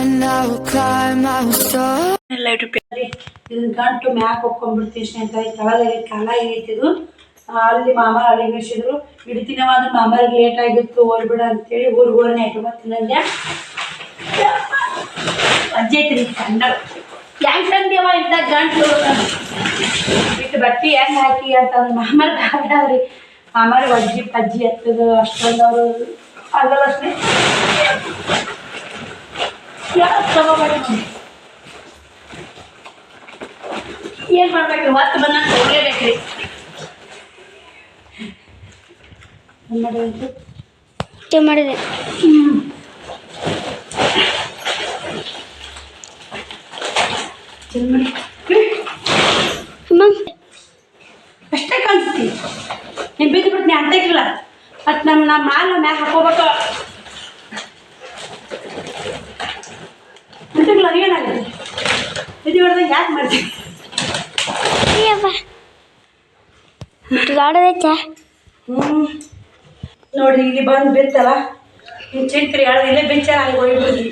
ಇದನ್ನ ಗಂಟು ಮ್ಯಾಕ್ ಹೋಗ್ಕೊಂಡ್ಬಿಡ್ತೀವಿ ಸ್ನೇಹಿತರೆ. ತಳದಲ್ಲಿ ಕಾಲ ಇಳಿತಿದ್ದು ಅಲ್ಲಿ ಮಾಮ ಅಲ್ಲಿ ನಿಲ್ಸಿದ್ರು. ಇಡ್ತೀನವಾದ್ರೆ ಮಾಮರಿಗೆ ಲೇಟ್ ಆಗಿತ್ತು ಹೋಗ್ಬಿಡ ಅಂತೇಳಿ ಊರಿಗೋರನ್ನ ಇಟ್ಕೊತೀನಿ ಅಂದೆ. ಅಜ್ಜಿ ಐತ್ರಿ ಸಣ್ಣ ಹೆಂಗ್ ತಂದೇವ ಇಂಥ ಗಂಟು ಬಿಟ್ಟು ಬಟ್ಟೆ ಹೆಂಗ್ ಹಾಕಿ ಅಂತ ಮಾಮರ್ ಹಾಕ್ರಿ. ಮಾಮರ್ ಅಜ್ಜಿ ಪಜ್ಜಿ ಹತ್ತದು ಅಷ್ಟೊಂದು ಅವರು ಆಗಲ್ಲ ಅಷ್ಟೇ. ಏನ್ ಮಾಡ್ಬೇಕ್ರಿ ಹೊತ್ತು ಬಂದಾಗ ಹೋಗ್ಲೇಬೇಕ್ರಿ. ಮಾಡಿದೆ ಅಷ್ಟೇ ಕಾಣಿಸ್ತಿ ನೀನ್ ಬಿದ್ದು ಬಿಡ್ತೀನಿ ಅಂತಕ್ಕಿಲ್ಲ. ಮತ್ ನಮ್ಮ ಮಾಲ್ ಮ್ಯಾಗ ಹಾಕೋಬೇಕು ಅಂತಕ್ಕಿಲ್ಲ. ಏನಾಗಿದೆ ಇದು ಹೊಡೆದಾಗ ಯಾಕೆ ಮಾಡ್ತೀನಿ ನೋಡ್ರಿ ಇಲ್ಲಿ ಬಂದು ಬಿತ್ತಲ್ಲ ನೀವು ಚಿಂತ್ರಿ ಹೇಳೋದು ಇಲ್ಲೇ ಬೆಂಚಾರ ಅಲ್ಲಿ ಹೋಗ್ಬಿಡ್ರಿ.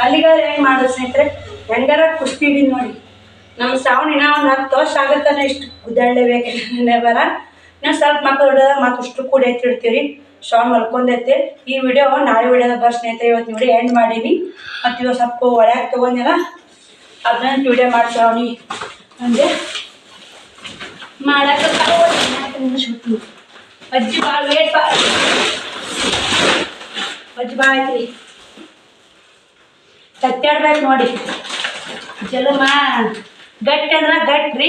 ಅಲ್ಲಿಗಾದ್ರೆ ಹೆಂಗೆ ಮಾಡೋದು ಸ್ನೇಹಿತರೆ, ಹೆಂಗಾರ ಕುಸ್ತಿ ಹಿಡಿದು ನೋಡಿ. ನಮ್ಮ ಸಾವಣಿನ ಒಂದು 10 ವರ್ಷ ಆಗುತ್ತಾನೆ ಇಷ್ಟು ಗುದ್ದಾಡಲೇಬೇಕು ಬರ. ಇನ್ನೊಂದು ಸ್ವಲ್ಪ ಮಕ್ಕಳು ಹಿಡಿದಾಗ ಮತ್ತಷ್ಟು ಕೂಡಿ ಎತ್ತಿಡ್ತೀವಿ. ಶಾವ್ ಮಲ್ಕೊಂಡೈತೆ. ಈ ವಿಡಿಯೋ ನಾಳೆ ವಿಡಿಯೋದಾಗ ಬರ್ ಸ್ನೇಹಿತರೆ. ಇವತ್ತು ನೋಡಿ ಎಂಡ್ ಮಾಡೀನಿ. ಮತ್ತು ಇವಾಗ ಸ್ವಲ್ಪ ಒಳ್ಯಾಕೆ ತೊಗೊಂಡಿಲ್ಲ ಅದನ್ನ ವಿಡಿಯೋ ಮಾಡಿ ಶ್ರಾವಣಿ ಅಂದರೆ ಮಾಡಕ್ಕೆ ನಿಮಿಷ ಅಜ್ಜಿ ಭಾಳ ವೇಟ್ ಅಜ್ಜಿ ಭಾಳ ಐತ್ರಿ. ತತ್ತಾಡ್ಬೇಕು ನೋಡಿ. ಜಲಮ ಗಟ್ಟಿ ಅಂದ್ರೆ ಗಟ್ಟಿ,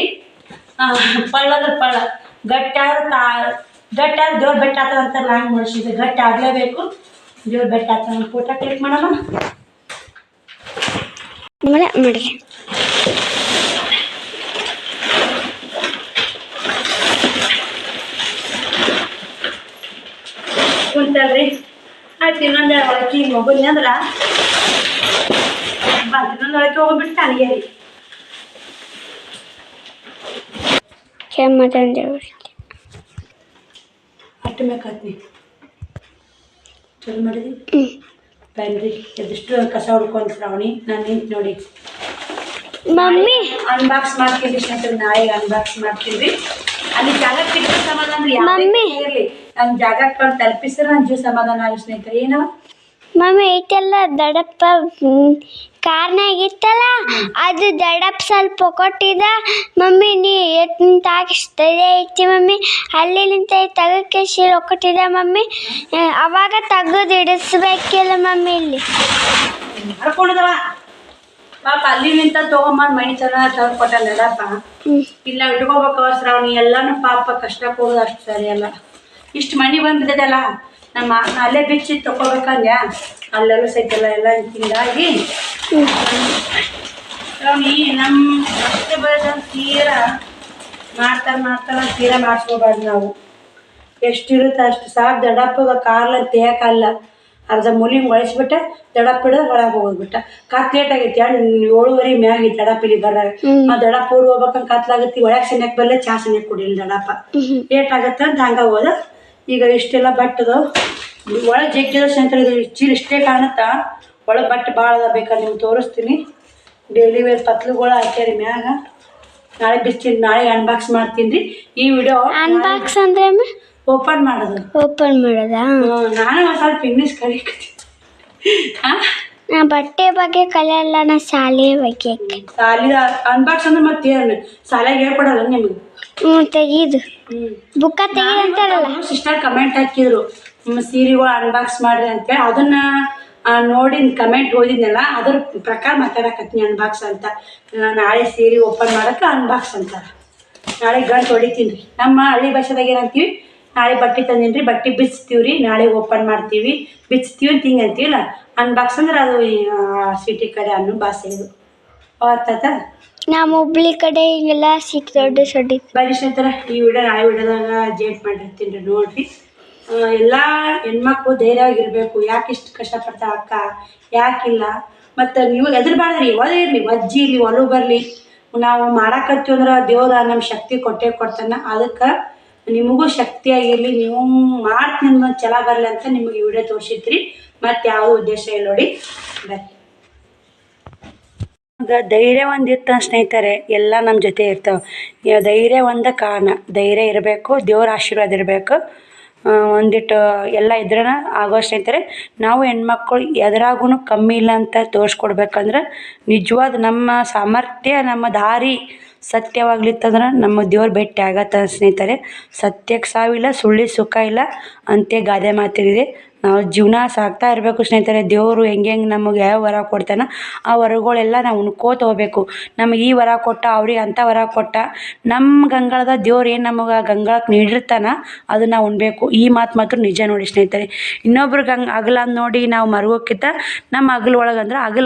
ಪಳ್ಳಂದ್ರೆ ಪಳ್ಳ. ಗಟ್ಟಾದ್ರೆ ದೇವ್ರ ಬೆಟ್ಟ ಆಗ್ತದೆ ಅಂತಾರಲ್ಲ ಹಂಗೆ ಮಾಡಿಸಿದೆ. ಗಟ್ಟಿ ಆಗಲೇಬೇಕು, ದೇವ್ರ ಬೆಟ್ಟ ಆಗ್ತದೆ. ಫೋಟೋ ಕ್ಲಿಕ್ ಮಾಡಮ್ಮ ಮಾಡಿ. ಕುಂತಲ್ರಿ ಆಯ್ತು. ಇನ್ನೊಂದು ಒಳಕ್ಕೆ ಹಿಂಗೆ ಹೋಗೋದು ಅಂದ್ರೆ ಇನ್ನೊಂದು ಒಳಕ್ಕೆ ಹೋಗ್ಬಿಟ್ಟು ಅಲ್ಲಿಗೆ ರೀ ಅಷ್ಟು ಬೇಕಾತ್ನಿ ಚಲೋ ಮಾಡಿದ್ರಿ. ಬನ್ರಿ ಎದಿಷ್ಟು ಕಸ ಹುಡ್ಕೊಂಡು ಶ್ರಾವಣಿ ನಾನು ನಿಂತು ನೋಡಿ ಮಮ್ಮಿ ಅನ್ಬಾಕ್ಸ್ ಮಾಡ್ತೀನಿ ಸ್ನೇಹಿತರೆ. ನಾಳೆಗೆ ಅನ್ಬಾಕ್ಸ್ ಮಾಡ್ತೀವಿ. ಅಲ್ಲಿ ಜಾಗಕ್ಕೆ ಸಿಕ್ಕ ಸಮಾಧಾನ ಇರಲಿ. ನನ್ನ ಜಾಗಕ್ಕೆ ಬಂದು ತಲುಪಿಸಿದ್ರೆ ನನ್ನ ಜೀವ ಸಮಾಧಾನ ಆಗಲಿ ಸ್ನೇಹಿತರೆ. ಏನವ ಮಮ್ಮಿ ಐತೆಲ್ಲ ದಡಪ್ಪ ಕಾರ್ನಾಗ ಇತ್ತಲ್ಲ ಅದು ದಡಪ್ ಸ್ವಲ್ಪ ಕೊಟ್ಟಿದ್ದ ಮಮ್ಮಿ. ನೀ ತಾಗಿಸ್ತದೆ ಐತಿ ಮಮ್ಮಿ. ಅಲ್ಲಿಂತ ತಗಕ್ಕೆ ಶೀಲ ಕೊಟ್ಟಿದ್ದ ಮಮ್ಮಿ. ಅವಾಗ ತೆಗೆದು ಇಡಿಸ್ಬೇಕಿಲ್ಲ ಮಮ್ಮಿ. ಇಲ್ಲಿ ಹರ್ಕೊಂಡದವ ಪಾಪ ಅಲ್ಲಿ ನಿಂತ ತೊಗೊಂಬಂದು ಮೈ ಚೆನ್ನಾಗಿ ತೆಗೆದು ಕೊಟ್ಟಲ್ಲ ದಡಪ್ಪ. ಇಲ್ಲ ಇಟ್ಕೋಬೇಕು ಶ್ರಾವಣಿ. ಎಲ್ಲಾನು ಪಾಪ ಕಷ್ಟಕ್ಕೆ ಹೋಗೋದು ಅಷ್ಟು ಸರಿ ಅಲ್ಲ. ಇಷ್ಟು ಮನೆ ಬಂದಿದ್ದಲ್ಲ ನಮ್ಮ ಅಲ್ಲೇ ಬಿಚ್ಚಿ ತಗೋಬೇಕಂದ್ಯಾ ಅಲ್ಲೆಲ್ಲ ಸೈತಲ್ಲ ಎಲ್ಲ ಹಿಂಗಾಗಿ ಶ್ರಾವಣಿ ನಮ್ಮ ಅಷ್ಟೇ ಬರೋದ ತೀರ ಮಾಡ್ತಾರೆ ತೀರ ಮಾಡಿಸ್ಕೋಬಾರ್ದು ನಾವು. ಎಷ್ಟಿರುತ್ತೆ ಅಷ್ಟು ಸಾಕು. ದಡಪ್ಪಗ ಕಾರ್ಲ ತೇಯಕ್ಕಲ್ಲ. ಅರ್ಧ ಮೂಲಿಂಗ್ ಬಳಸ್ಬಿಟ್ಟೆ ದಡಪ್ಪ ಹಿಡಿದ ಒಳಗೆ ಹೋಗ್ಬಿಟ್ಟ. ಲೇಟ್ ಆಗೈತಿ 7:30 ಮ್ಯಾಗಿ ದಡಪ್ಪಿಲಿ ಬರ. ದಡಪ್ಪ ಊರು ಹೋಗ್ಬೇಕಂತ ಕತ್ಲಾಗತ್ತಿ. ಒಳಗೆ ಸೆನ್ಯಕ್ಕೆ ಬರಲ್ಲ, ಚಾ ಸೆನ್ಯಕ್ಕೆ ಕುಡಿಲ್ಲ ದಡಪ್ಪ. ಲೇಟ್ ಆಗತ್ತೆ ಅಂತ ಹಂಗೆ ಹೋದ. ಈಗ ಇಷ್ಟೆಲ್ಲ ಬಟ್ಟದು ಒಳಗೆ ಜಗ್ಗಿದ ಸ್ನೇಹಿತರೆ. ಇದು ಚೀಲ ಇಷ್ಟೇ ಕಾಣುತ್ತಾ. ಒಳಗೆ ಬಟ್ಟೆ ಭಾಳ ಅದ. ಬೇಕಾದ್ರೆ ನಿಮ್ಗೆ ತೋರಿಸ್ತೀನಿ. ಡೈಲಿ ವೇರ್ ಪತ್ಲುಗಳು ಹಾಕ್ಯಾರಿ ಮ್ಯಾಗ. ನಾಳೆ ಬಿಚ್ತೀನಿ. ನಾಳೆ ಅನ್ಬಾಕ್ಸ್ ಮಾಡ್ತೀನಿ ರೀ. ಈ ವಿಡಿಯೋ ಅನ್ಬಾಕ್ಸ್ ಅಂದ್ರೆ ಓಪನ್ ಮಾಡೋದು. ನಾನು ಒಂದು ಸ್ವಲ್ಪ ಇಂಗ್ಲೀಷ್ ಕಲಿಕತ್ತೀನಿ. ನಾ ಬಟ್ಟೆ ಬಗ್ಗೆ ಕಲಿಯಲ್ಲ, ನಾ ಶಾಲೆ ಬಗ್ಗೆ. ಶಾಲೆ ಅನ್ಬಾಕ್ಸ್ ಅಂದ್ರೆ ಮತ್ತೆ ಶಾಲೆಗೆ ಹೇಳ್ಕೊಡಲ್ಲ ನಿಮ್ಗೆ. ತೆಗೀದು ಬುಕ್ಕ ತೆಗೀದಂತಾರಲ್ಲ. ಸಿಸ್ಟರ್ ಕಮೆಂಟ್ ಹಾಕಿದ್ರು ಸೀರೆಗಳು ಅನ್ಬಾಕ್ಸ್ ಮಾಡ್ರಿ ಅಂತೇಳಿ. ಅದನ್ನ ನೋಡಿ ಕಮೆಂಟ್ ಓದಿದ್ನಲ್ಲ ಅದ್ರ ಪ್ರಕಾರ ಮಾತಾಡಕತ್ತೀನಿ ಅನ್ಬಾಕ್ಸ್ ಅಂತ. ನಾಳೆ ಸೀರೆ ಓಪನ್ ಮಾಡೋಕೆ ಅನ್ಬಾಕ್ಸ್ ಅಂತಾರೆ. ನಾಳೆ ಗಂಟು ಹೊಡಿತೀನಿ ರೀ. ನಮ್ಮ ಹಳ್ಳಿ ಭಾಷೆದಾಗ ಏನಂತೀವಿ, ನಾಳೆ ಬಟ್ಟೆ ತಂದೀನಿ ರೀ, ಬಟ್ಟೆ ಬಿಚ್ತೀವಿ ರೀ, ನಾಳೆ ಓಪನ್ ಮಾಡ್ತೀವಿ, ಬಿಚ್ತೀವಿ ಅಂತ ಹಿಂಗೆ ಅಂತೀವಲ್ಲ. ಅನ್ಬಾಕ್ಸ್ ಅಂದ್ರೆ ಅದು ಸಿಟಿ ಕಡೆ ಅನ್ನೋ ಭಾಷೆ ಇದು. ಅವತ್ತ ನಮ್ಮ ಹುಬ್ಳಿ ಕಡೆ ಹಿಂಗೆಲ್ಲ ದೊಡ್ಡ ಸೊಡ್ಡಿ ಬರೀ ಸ್ನೇಹಿತರ. ಈ ವಿಡಿಯೋ ನಾಳೆ ವಿಡಿಯೋದಾಗ ಅಪ್ಡೇಟ್ ಮಾಡಿರ್ತೀನಿ ರೀ, ನೋಡಿರಿ. ಎಲ್ಲ ಹೆಣ್ಮಕ್ಳು ಧೈರ್ಯವಾಗಿರ್ಬೇಕು. ಯಾಕೆ ಇಷ್ಟು ಕಷ್ಟಪಡ್ತಾ ಅಕ್ಕ ಯಾಕಿಲ್ಲ. ಮತ್ತು ನೀವು ಹೆದರ್ಬಾರ್ದ್ರಿ. ಒಲೆ ಇರಲಿ, ಅಜ್ಜಿ ಇರಲಿ, ಒಲು ಬರಲಿ, ನಾವು ಮಾಡಾಕತ್ತೀವಿ ಅಂದ್ರೆ ದೇವ್ರ ನಮ್ಮ ಶಕ್ತಿ ಕೊಟ್ಟೇ ಕೊಡ್ತಾನೆ. ಅದಕ್ಕೆ ನಿಮಗೂ ಶಕ್ತಿಯಾಗಿರಲಿ, ನೀವು ಮಾಡ್ತೀನಿ ಅನ್ನೋದು ಛಲ ಬರಲಿ ಅಂತ ನಿಮಗೆ ಈ ವಿಡಿಯೋ ತೋರಿಸಿದ್ರಿ. ಮತ್ತು ಯಾವುದೋ ಉದ್ದೇಶ ಇಲ್ಲ ನೋಡಿ. ಬನ್ನಿ. ಈಗ ಧೈರ್ಯ ಒಂದಿತ್ತು ಸ್ನೇಹಿತರೆ ಎಲ್ಲ ನಮ್ಮ ಜೊತೆ ಇರ್ತಾವೆ. ಧೈರ್ಯ ಒಂದು ಕಾರಣ, ಧೈರ್ಯ ಇರಬೇಕು, ದೇವ್ರ ಆಶೀರ್ವಾದ ಇರಬೇಕು. ಒಂದಿಟ್ಟು ಎಲ್ಲ ಇದ್ರೇ ಆಗೋ ಸ್ನೇಹಿತರೆ. ನಾವು ಹೆಣ್ಮಕ್ಳು ಎದ್ರಾಗೂ ಕಮ್ಮಿ ಇಲ್ಲ ಅಂತ ತೋರಿಸ್ಕೊಡ್ಬೇಕಂದ್ರೆ ನಿಜವಾದ ನಮ್ಮ ಸಾಮರ್ಥ್ಯ, ನಮ್ಮ ದಾರಿ ಸತ್ಯವಾಗ್ಲಿತ್ತಂದ್ರೆ ನಮ್ಮ ದೇವ್ರು ಭೇಟಿ ಆಗತ್ತೆ ಸ್ನೇಹಿತರೆ. ಸತ್ಯಕ್ಕೆ ಸಾವಿಲ್ಲ, ಸುಳ್ಳಿ ಸುಖ ಇಲ್ಲ ಅಂತೆ ಗಾದೆ ಮಾತಿದೆ. ನಾವು ಜೀವನ ಸಾಗ್ತಾ ಇರಬೇಕು ಸ್ನೇಹಿತರೆ. ದೇವರು ಹೆಂಗೆ ನಮಗೆ ಯಾವ ವರ ಕೊಡ್ತಾನೆ ಆ ವರಗಳೆಲ್ಲ ನಾವು ಉಣ್ಕೋತ ಹೋಗ್ಬೇಕು. ನಮಗೆ ಈ ವರ ಕೊಟ್ಟ, ಅವ್ರಿಗೆ ಅಂಥ ವರ ಕೊಟ್ಟ, ನಮ್ಮ ಗಂಗಾಳದ ದೇವ್ರು ಏನು ನಮಗೆ ಗಂಗಾಳಕ್ಕೆ ನೀಡಿರ್ತಾನೆ ಅದು ನಾವು ಉಣ್ಬೇಕು. ಈ ಮಾತು ಮಾತ್ರ ನಿಜ ನೋಡಿ ಸ್ನೇಹಿತರೆ. ಇನ್ನೊಬ್ರಿಗೆ ಅಗಲ ನೋಡಿ ನಾವು ಮರುಗೋಕ್ಕಿಂತ ನಮ್ಮ ಅಗಲ ಒಳಗೆ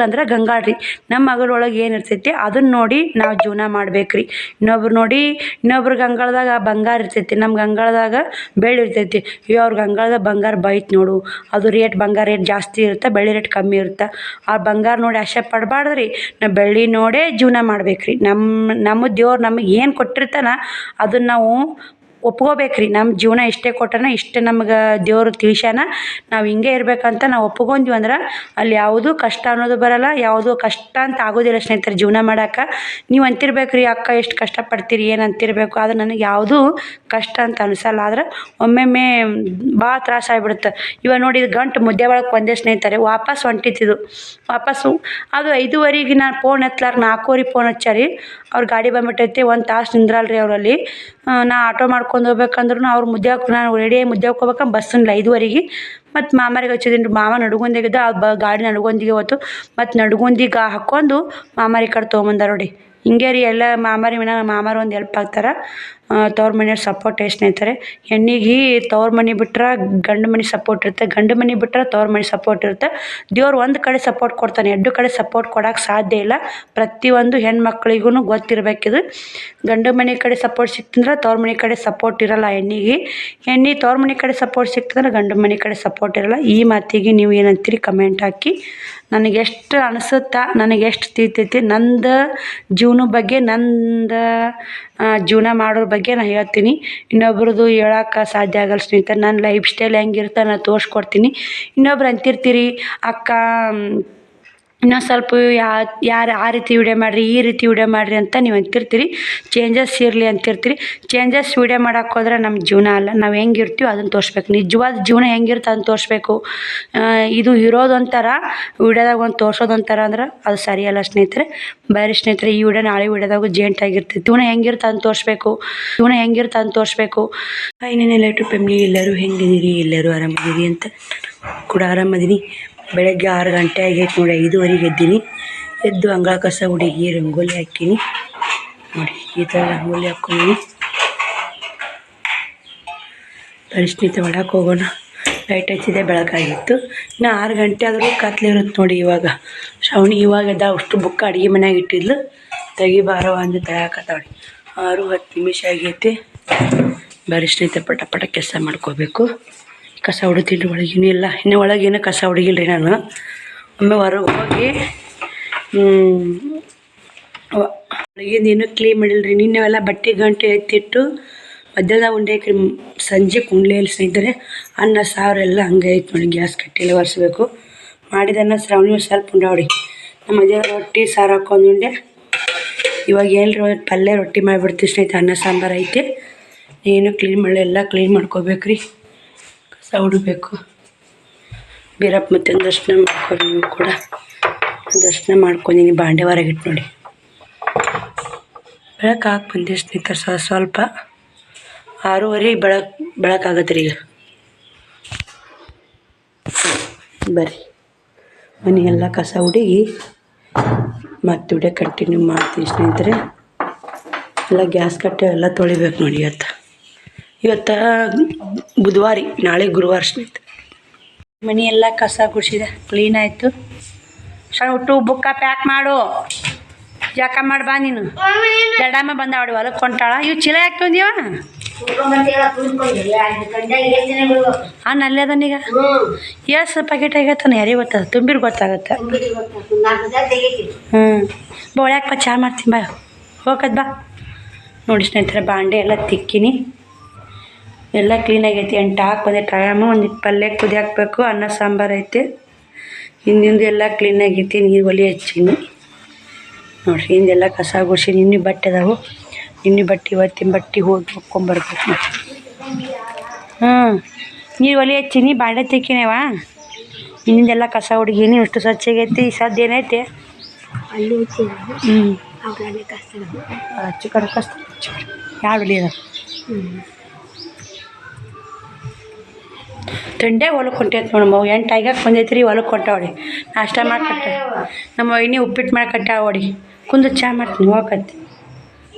ಅಂದ್ರೆ ಗಂಗಾಳ ರೀ. ನಮ್ಮ ಅಗಲ ಒಳಗೆ ಏನು ಇರ್ತೈತಿ ಅದನ್ನ ನೋಡಿ ನಾವು ಜೀವನ ಮಾಡ್ಬೇಕ್ರಿ. ಇನ್ನೊಬ್ರು ನೋಡಿ ಇನ್ನೊಬ್ರ ಗಂಗಾಳದಾಗ ಬಂಗಾರ ಇರ್ತೈತಿ, ನಮ್ಮ ಗಂಗಾಳದಾಗ ಬೆಳ್ಳಿ ಇರ್ತೈತಿ. ಅಯ್ಯೋ ಅವ್ರ ಗಂಗಾಳದಾಗ ಬಂಗಾರ ಬೈತ್ ನೋಡು, ಅದು ಬಂಗಾರ ರೇಟ್ ಜಾಸ್ತಿ ಇರುತ್ತೆ, ಬೆಳ್ಳಿ ರೇಟ್ ಕಮ್ಮಿ ಇರುತ್ತೆ. ಆ ಬಂಗಾರ ನೋಡಿ ಆಸೆ ಪಡಬಾರ್ದ್ರಿ. ನಾವು ಬೆಳ್ಳಿ ನೋಡೇ ಜೀವನ ಮಾಡ್ಬೇಕ್ರಿ. ನಮ್ಮ ದೇವ್ರು ನಮಗೆ ಏನು ಕೊಟ್ಟಿರ್ತಾನೆ ಅದನ್ನು ನಾವು ಒಪ್ಕೋಬೇಕ್ರಿ. ನಮ್ಮ ಜೀವನ ಇಷ್ಟೇ ಕೊಟ್ಟನ, ಇಷ್ಟೇ ನಮ್ಗೆ ದೇವ್ರು ತಿಳಿಸ್ಯಾನ, ನಾವು ಹಿಂಗೆ ಇರ್ಬೇಕಂತ ನಾವು ಒಪ್ಕೊಂಡ್ವಿ ಅಂದ್ರೆ ಅಲ್ಲಿ ಯಾವುದೂ ಕಷ್ಟ ಅನ್ನೋದು ಬರಲ್ಲ, ಯಾವುದೂ ಕಷ್ಟ ಅಂತ ಆಗೋದಿಲ್ಲ ಸ್ನೇಹಿತರೆ ಜೀವನ ಮಾಡೋಕೆ. ನೀವು ಅಂತಿರ್ಬೇಕ್ರಿ ಅಕ್ಕ ಎಷ್ಟು ಕಷ್ಟಪಡ್ತೀರಿ ಏನು ಅಂತಿರಬೇಕು, ಆದರೆ ನನಗೆ ಯಾವುದೂ ಕಷ್ಟ ಅಂತ ಅನಿಸಲ್ಲ. ಆದ್ರೆ ಒಮ್ಮೊಮ್ಮೆ ಭಾಳ ತ್ರಾಸ ಆಗಿಬಿಡುತ್ತೆ. ಇವಾಗ ನೋಡಿ ಇದು ಗಂಟು ಮುದ್ದೆ ಒಳಗೆ ಬಂದೆ ಸ್ನೇಹಿತರೆ, ವಾಪಸ್ ಹೊಂಟಿತ್ತಿದ್ದು ವಾಪಸ್ಸು. ಅದು 5:15 ನಾನು ಫೋನ್ ಎತ್ತಲಾರ 4:00 ಫೋನ್ ಹಚ್ಚಾರಿ. ಅವ್ರ ಗಾಡಿ ಬಂದ್ಬಿಟ್ಟೈತಿ, 1 ತಾಸು ನಿಂದ್ರಲ್ರಿ ಅವರಲ್ಲಿ. ನಾ ಆಟೋ ಮಾಡ್ಕೊಂಡು ಹೋಗ್ಬೇಕಂದ್ರೂ ಅವ್ರು ನಾನು ರೆಡಿ ಮುದ್ದೆ ಹೋಗ್ಬೇಕಂದ್ರೆ ಬಸ್ಸಿಲ್ಲ 5:15. ಮತ್ತು ಮಾಮಾರಿಗೆ ಹಚ್ಚಿದ್ದೀನಿ ರೀ, ಮಾಮ ನಡುಗೊಂದಿಗಿದ್ದ ಗಾಡಿ ನಡುಗೊಂದಿಗೆ ಹೋಯ್ತು. ಮತ್ತು ನಡುಗೊಂದಿಗೆ ಹಾಕ್ಕೊಂಡು ಮಾಮಾರಿ ಕಡೆ ತೊಗೊಂಬಂದಾರ ನೋಡಿ. ಹಿಂಗೆ ರೀ ಎಲ್ಲ ಮಾಮಾರು ಒಂದು ಹೆಲ್ಪ್ ಆಗ್ತಾರೆ. ತವ್ರ ಮನೆಯವ್ರ ಸಪೋರ್ಟ್ ಸ್ನೇಹಿತರೆ. ಹೆಣ್ಣಿಗೆ ತವ್ರ ಮನೆ ಬಿಟ್ರೆ ಗಂಡು ಮನೆ ಸಪೋರ್ಟ್ ಇರುತ್ತೆ, ಗಂಡು ಮನೆ ಬಿಟ್ರೆ ತವ್ರ ಮನೆ ಸಪೋರ್ಟ್ ಇರುತ್ತೆ. ದೇವ್ರು ಒಂದು ಕಡೆ ಸಪೋರ್ಟ್ ಕೊಡ್ತಾನೆ, 2 ಕಡೆ ಸಪೋರ್ಟ್ ಕೊಡೋಕೆ ಸಾಧ್ಯ ಇಲ್ಲ. ಪ್ರತಿಯೊಂದು ಹೆಣ್ಮಕ್ಳಿಗೂ ಗೊತ್ತಿರಬೇಕಿದು. ಗಂಡು ಮನೆ ಕಡೆ ಸಪೋರ್ಟ್ ಸಿಕ್ತಂದ್ರೆ ತವ್ರ ಮನೆ ಕಡೆ ಸಪೋರ್ಟ್ ಇರೋಲ್ಲ ಹೆಣ್ಣಿಗೆ ತವ್ರ ಮನೆ ಕಡೆ ಸಪೋರ್ಟ್ ಸಿಕ್ತಂದ್ರೆ ಗಂಡು ಮನೆ ಕಡೆ ಸಪೋರ್ಟ್ ಇರೋಲ್ಲ. ಈ ಮಾತಿಗೆ ನೀವು ಏನಂತೀರಿ ಕಮೆಂಟ್ ಹಾಕಿ. ನನಗೆಷ್ಟು ಅನಿಸುತ್ತಾ, ನನಗೆಷ್ಟು ತಿಳಿತೈತಿ ನಂದು ಜೀವನ ಬಗ್ಗೆ, ನಂದು ಜೀವನ ಮಾಡೋರ ಬಗ್ಗೆ ನಾನು ಹೇಳ್ತೀನಿ. ಇನ್ನೊಬ್ರದ್ದು ಹೇಳೋಕೆ ಸಾಧ್ಯ ಆಗಲ್ಲ ಸ್ನೇಹಿತರೆ. ನನ್ನ ಲೈಫ್ ಸ್ಟೈಲ್ ಹೆಂಗಿರುತ್ತೆ ನಾನು ತೋರಿಸ್ಕೊಡ್ತೀನಿ. ಇನ್ನೊಬ್ರು ಅಂತಿರ್ತೀರಿ ಅಕ್ಕ ಇನ್ನೊಂದು ಸ್ವಲ್ಪ ಯಾರು ಆ ರೀತಿ ವಿಡಿಯೋ ಮಾಡಿರಿ, ಈ ರೀತಿ ವಿಡಿಯೋ ಮಾಡಿರಿ ಅಂತ ನೀವು ಅಂತಿರ್ತೀರಿ. ಚೇಂಜಸ್ ಇರಲಿ ಅಂತಿರ್ತೀರಿ. ಚೇಂಜಸ್ ವಿಡಿಯೋ ಮಾಡೋಕೆ ಹೋದ್ರೆ ನಮ್ಮ ಜೀವನ ಅಲ್ಲ, ನಾವು ಹೆಂಗಿರ್ತೀವಿ ಅದನ್ನು ತೋರಿಸ್ಬೇಕು. ನಿಜವಾದ ಜೀವನ ಹೆಂಗಿರುತ್ತೆ ಅದನ್ನು ತೋರಿಸ್ಬೇಕು. ಇದು ಇರೋದೊಂಥರ ವಿಡಿಯೋದಾಗ ಒಂದು ತೋರಿಸೋದೊಂಥರ ಅಂದ್ರೆ ಅದು ಸರಿಯಲ್ಲ ಸ್ನೇಹಿತರೆ. ಬೇರೆ ಸ್ನೇಹಿತರೆ ಈ ವಿಡಿಯೋ ನಾಳೆ ವಿಡಿಯೋದಾಗ ಜೇಂಟ್ ಆಗಿರ್ತೈತಿ. ಜೀವನ ಹೆಂಗಿರುತ್ತೆ ಅದನ್ನು ತೋರಿಸ್ಬೇಕು. ಇನ್ನೇನೆಲ್ಲ ಯೂಟ್ಯೂಬ್ ಫ್ಯಾಮಿಲಿ ಎಲ್ಲರೂ ಹೆಂಗಿದ್ದೀರಿ, ಎಲ್ಲರೂ ಆರಾಮದಿರಿ ಅಂತ ಕೂಡ ಆರಾಮದೀನಿ. ಬೆಳಗ್ಗೆ 6 ಗಂಟೆ ಆಗೈತೆ ನೋಡಿ, 5:15 ಎದ್ದೀನಿ. ಎದ್ದು ಅಂಗಳ ಕಸ ಹುಡುಗಿ ರಂಗೋಲಿ ಹಾಕೀನಿ ನೋಡಿ. ಈ ಥರ ರಂಗೋಲಿ ಹಾಕ್ಕೊಂಡಿ ಪರಿಸ್ಥಿತಿ ಒಳಕ್ಕೆ ಹೋಗೋಣ. ಲೈಟ್ ಹಚ್ಚಿದೆ, ಬೆಳಕಾಗಿತ್ತು. ಇನ್ನು 6 ಗಂಟೆ ಆದರೂ ಕತ್ಲಿರುತ್ತೆ ನೋಡಿ. ಇವಾಗ ಶ್ರಾವಣಿ ಇವಾಗ ಅಷ್ಟು ಬುಕ್ಕ ಅಡುಗೆ ಮನೆಯಾಗ ಇಟ್ಟಿದ್ಲು, ತೆಗಿಬಾರವ ಅಂದು ತಯಾಕತ್ತಾವಳಿ. 6:10 ನಿಮಿಷ ಆಗೈತಿ. ಬರಿಷ್ಠೈತೆ ಪಟ ಕೆಲಸ ಮಾಡ್ಕೋಬೇಕು. ಕಸ ಹೊಡಿತೀನಿ ಒಳಗಿನೂ ಇಲ್ಲ, ಇನ್ನು ಒಳಗೇನು ಕಸ ಹೊಡಿಗಿಲ್ಲ ರೀ ನಾನು. ಒಮ್ಮೆ ಹೊರಗೆ ಹೋಗಿ ಒಳಗಿಂದೇನು ಕ್ಲೀನ್ ಮಾಡಿಲ್ಲ ರೀ. ನಿನ್ನೆವೆಲ್ಲ ಬಟ್ಟೆ ಗಂಟೆ ಎತ್ತಿಟ್ಟು ಮಧ್ಯಾಹ್ನ ಉಂಡೇಕ್ರಿ, ಸಂಜೆ ಉಂಡ್ಲೇಲಿ ಸ್ನೇಹಿತರೆ. ಅನ್ನ ಸಾರು ಎಲ್ಲ ಹಂಗೆ ಐತೆ ನೋಡಿ. ಗ್ಯಾಸ್ ಕಟ್ಟೆಲ್ಲ ಒರೆಸ್ಬೇಕು. ಮಾಡಿದನ್ನ ಶ್ರಾವಣಿ ಸ್ವಲ್ಪ ಉಂಡಾವಡಿ. ನಮ್ಮ ಮಧ್ಯಾಹ್ನ ರೊಟ್ಟಿ ಸಾರು ಹಾಕೊಂಡು ಉಂಡೆ. ಇವಾಗ ಏನ್ರಿ ಪಲ್ಯ ರೊಟ್ಟಿ ಮಾಡಿಬಿಡ್ತೀವಿ ಸ್ನೇಹಿತರೆ. ಅನ್ನ ಸಾಂಬಾರು ಐತೆ, ಏನು ಕ್ಲೀನ್ ಮಾಡಿ ಎಲ್ಲ ಕ್ಲೀನ್ ಮಾಡ್ಕೋಬೇಕ್ರಿ. ಕಸ ಉಡಬೇಕು. ಬೀರಪ್ಪ ಮತ್ತೆ ದರ್ಶನ ಮಾಡ್ಕೊಂಡು ನೀವು ಕೂಡ ದರ್ಶನ ಮಾಡ್ಕೊಂಡಿನಿ. ಬಾಂಡೆ ಹೊರಗಿಟ್ಟು ನೋಡಿ. ಬೆಳಕು ಹಾಕಿ ಬಂದೆ ಸ್ನೇಹಿತರೆ. ಸ್ವಲ್ಪ 6:30 ಬೆಳಕಾಗತ್ತೆ ರೀ ಈಗ. ಬರ್ರಿ ಮನೆ ಎಲ್ಲ ಕಸ ಹುಡುಗಿ ಮತ್ತೆ ವಿಡಿಯೋ ಕಂಟಿನ್ಯೂ ಮಾಡ್ತೀನಿ ಸ್ನೇಹಿತರೆ. ಎಲ್ಲ ಗ್ಯಾಸ್ ಕಟ್ಟೆ ಎಲ್ಲ ತೊಳಿಬೇಕು ನೋಡಿ. ಇವತ್ತು ಬುಧವಾರ, ನಾಳೆ ಗುರುವಾರ ಸ್ನೇಹಿತರೆ. ಮನೆ ಎಲ್ಲ ಕಸ ಗುಡಿಸಿದೆ, ಕ್ಲೀನ್ ಆಯಿತು. ಹುಟ್ಟು ಬುಕ್ಕ ಪ್ಯಾಕ್ ಮಾಡು, ಜಾಕ ಮಾಡಿ ಬಾ ನೀನು. ದಡಮ್ಮ ಬಂದ ಅವಡಿ ಹೊಲಕ್ಕೆ ಕೊಂಟಾಳ. ಇವು ಚೀಲ ಯಾಕೆ ತಂದೀವ? ನಲ್ಲೇ ಅದನ್ನೀಗ ಎಷ್ಟು ಪ್ಯಾಕೆಟ್ ಆಗತ್ತಾನ ಯಾರಿಗೆ ಗೊತ್ತದ, ತುಂಬಿರ್ ಗೊತ್ತಾಗತ್ತೆ. ಬೋಳ್ಯಾಕಪ್ಪ ಚಹಾ ಮಾಡ್ತೀನಿ ಬಾ, ಹೋಗದ್ ಬಾ. ನೋಡಿ ಸ್ನೇಹಿತರೆ ಬಾಂಡೆ ಎಲ್ಲ ತಿಕ್ಕಿನಿ, ಎಲ್ಲ ಕ್ಲೀನ್ ಆಗೈತಿ. 8 ಹಾಕಿ ಬಂದೆ ಟೈಮು. ಒಂದು ಪಲ್ಯ ಕುದಿ ಹಾಕಬೇಕು, ಅನ್ನ ಸಾಂಬಾರು ಐತೆ. ಹಿಂದಿಂದು ಎಲ್ಲ ಕ್ಲೀನ್ ಆಗೈತಿ. ನೀರು ಒಲೆ ಹಚ್ಚೀನಿ. ನೋಡಿರಿ ಹಿಂದೆಲ್ಲ ಕಸ ಗುಡಿಸಿ ನಿನ್ನೆ ಬಟ್ಟೆ ಅದಾವು. ನಿನ್ನೆ ಬಟ್ಟೆ ಇವತ್ತಿನ ಬಟ್ಟೆ ಹೋಗಿ ಹೊಕ್ಕೊಂಬರ್ಬೇಕು ಮತ್ತು. ನೀರು ಒಲೆ ಹಚ್ಚೀನಿ, ಬಾಂಡೆ ತಿಕ್ಕಿನೇವ. ಇನ್ನಿಂದೆಲ್ಲ ಕಸ ಹುಡುಗೀನಿ, ಎಷ್ಟು ಸ್ವಚ್ಛಾಗೈತಿ. ಸದ್ದು ಏನೈತಿ ಅಲ್ಲಿ ಹಚ್ಚು ಕಡೆ ಕಷ್ಟ ಯಾರು ಹೊಲಿ ಅದ ತಂಡ್ಯಾಗ ಹೊಲಕ್ಕೆ ಹೊಂಟೈತೆ ನೋಡಮ್ಮ. 8 ಆಗ್ಯಾಕೆ ಬಂದೈತೆ ರೀ, ಹೊಲಕ್ಕೆ ಹೊಂಟಾವಡಿ. ನಾಷ್ಟ ಮಾಡ್ಕಟ್ಟ ನಮ್ಮ ಇನ್ನಿ ಉಪ್ಪಿಟ್ಟು ಮಾಡ್ಕಟ್ಟ ಹೊಡಿ. ಕುಂದು ಚಹಾ ಮಾಡ್ತೀನಿ ಹೋಗತ್ತೆ.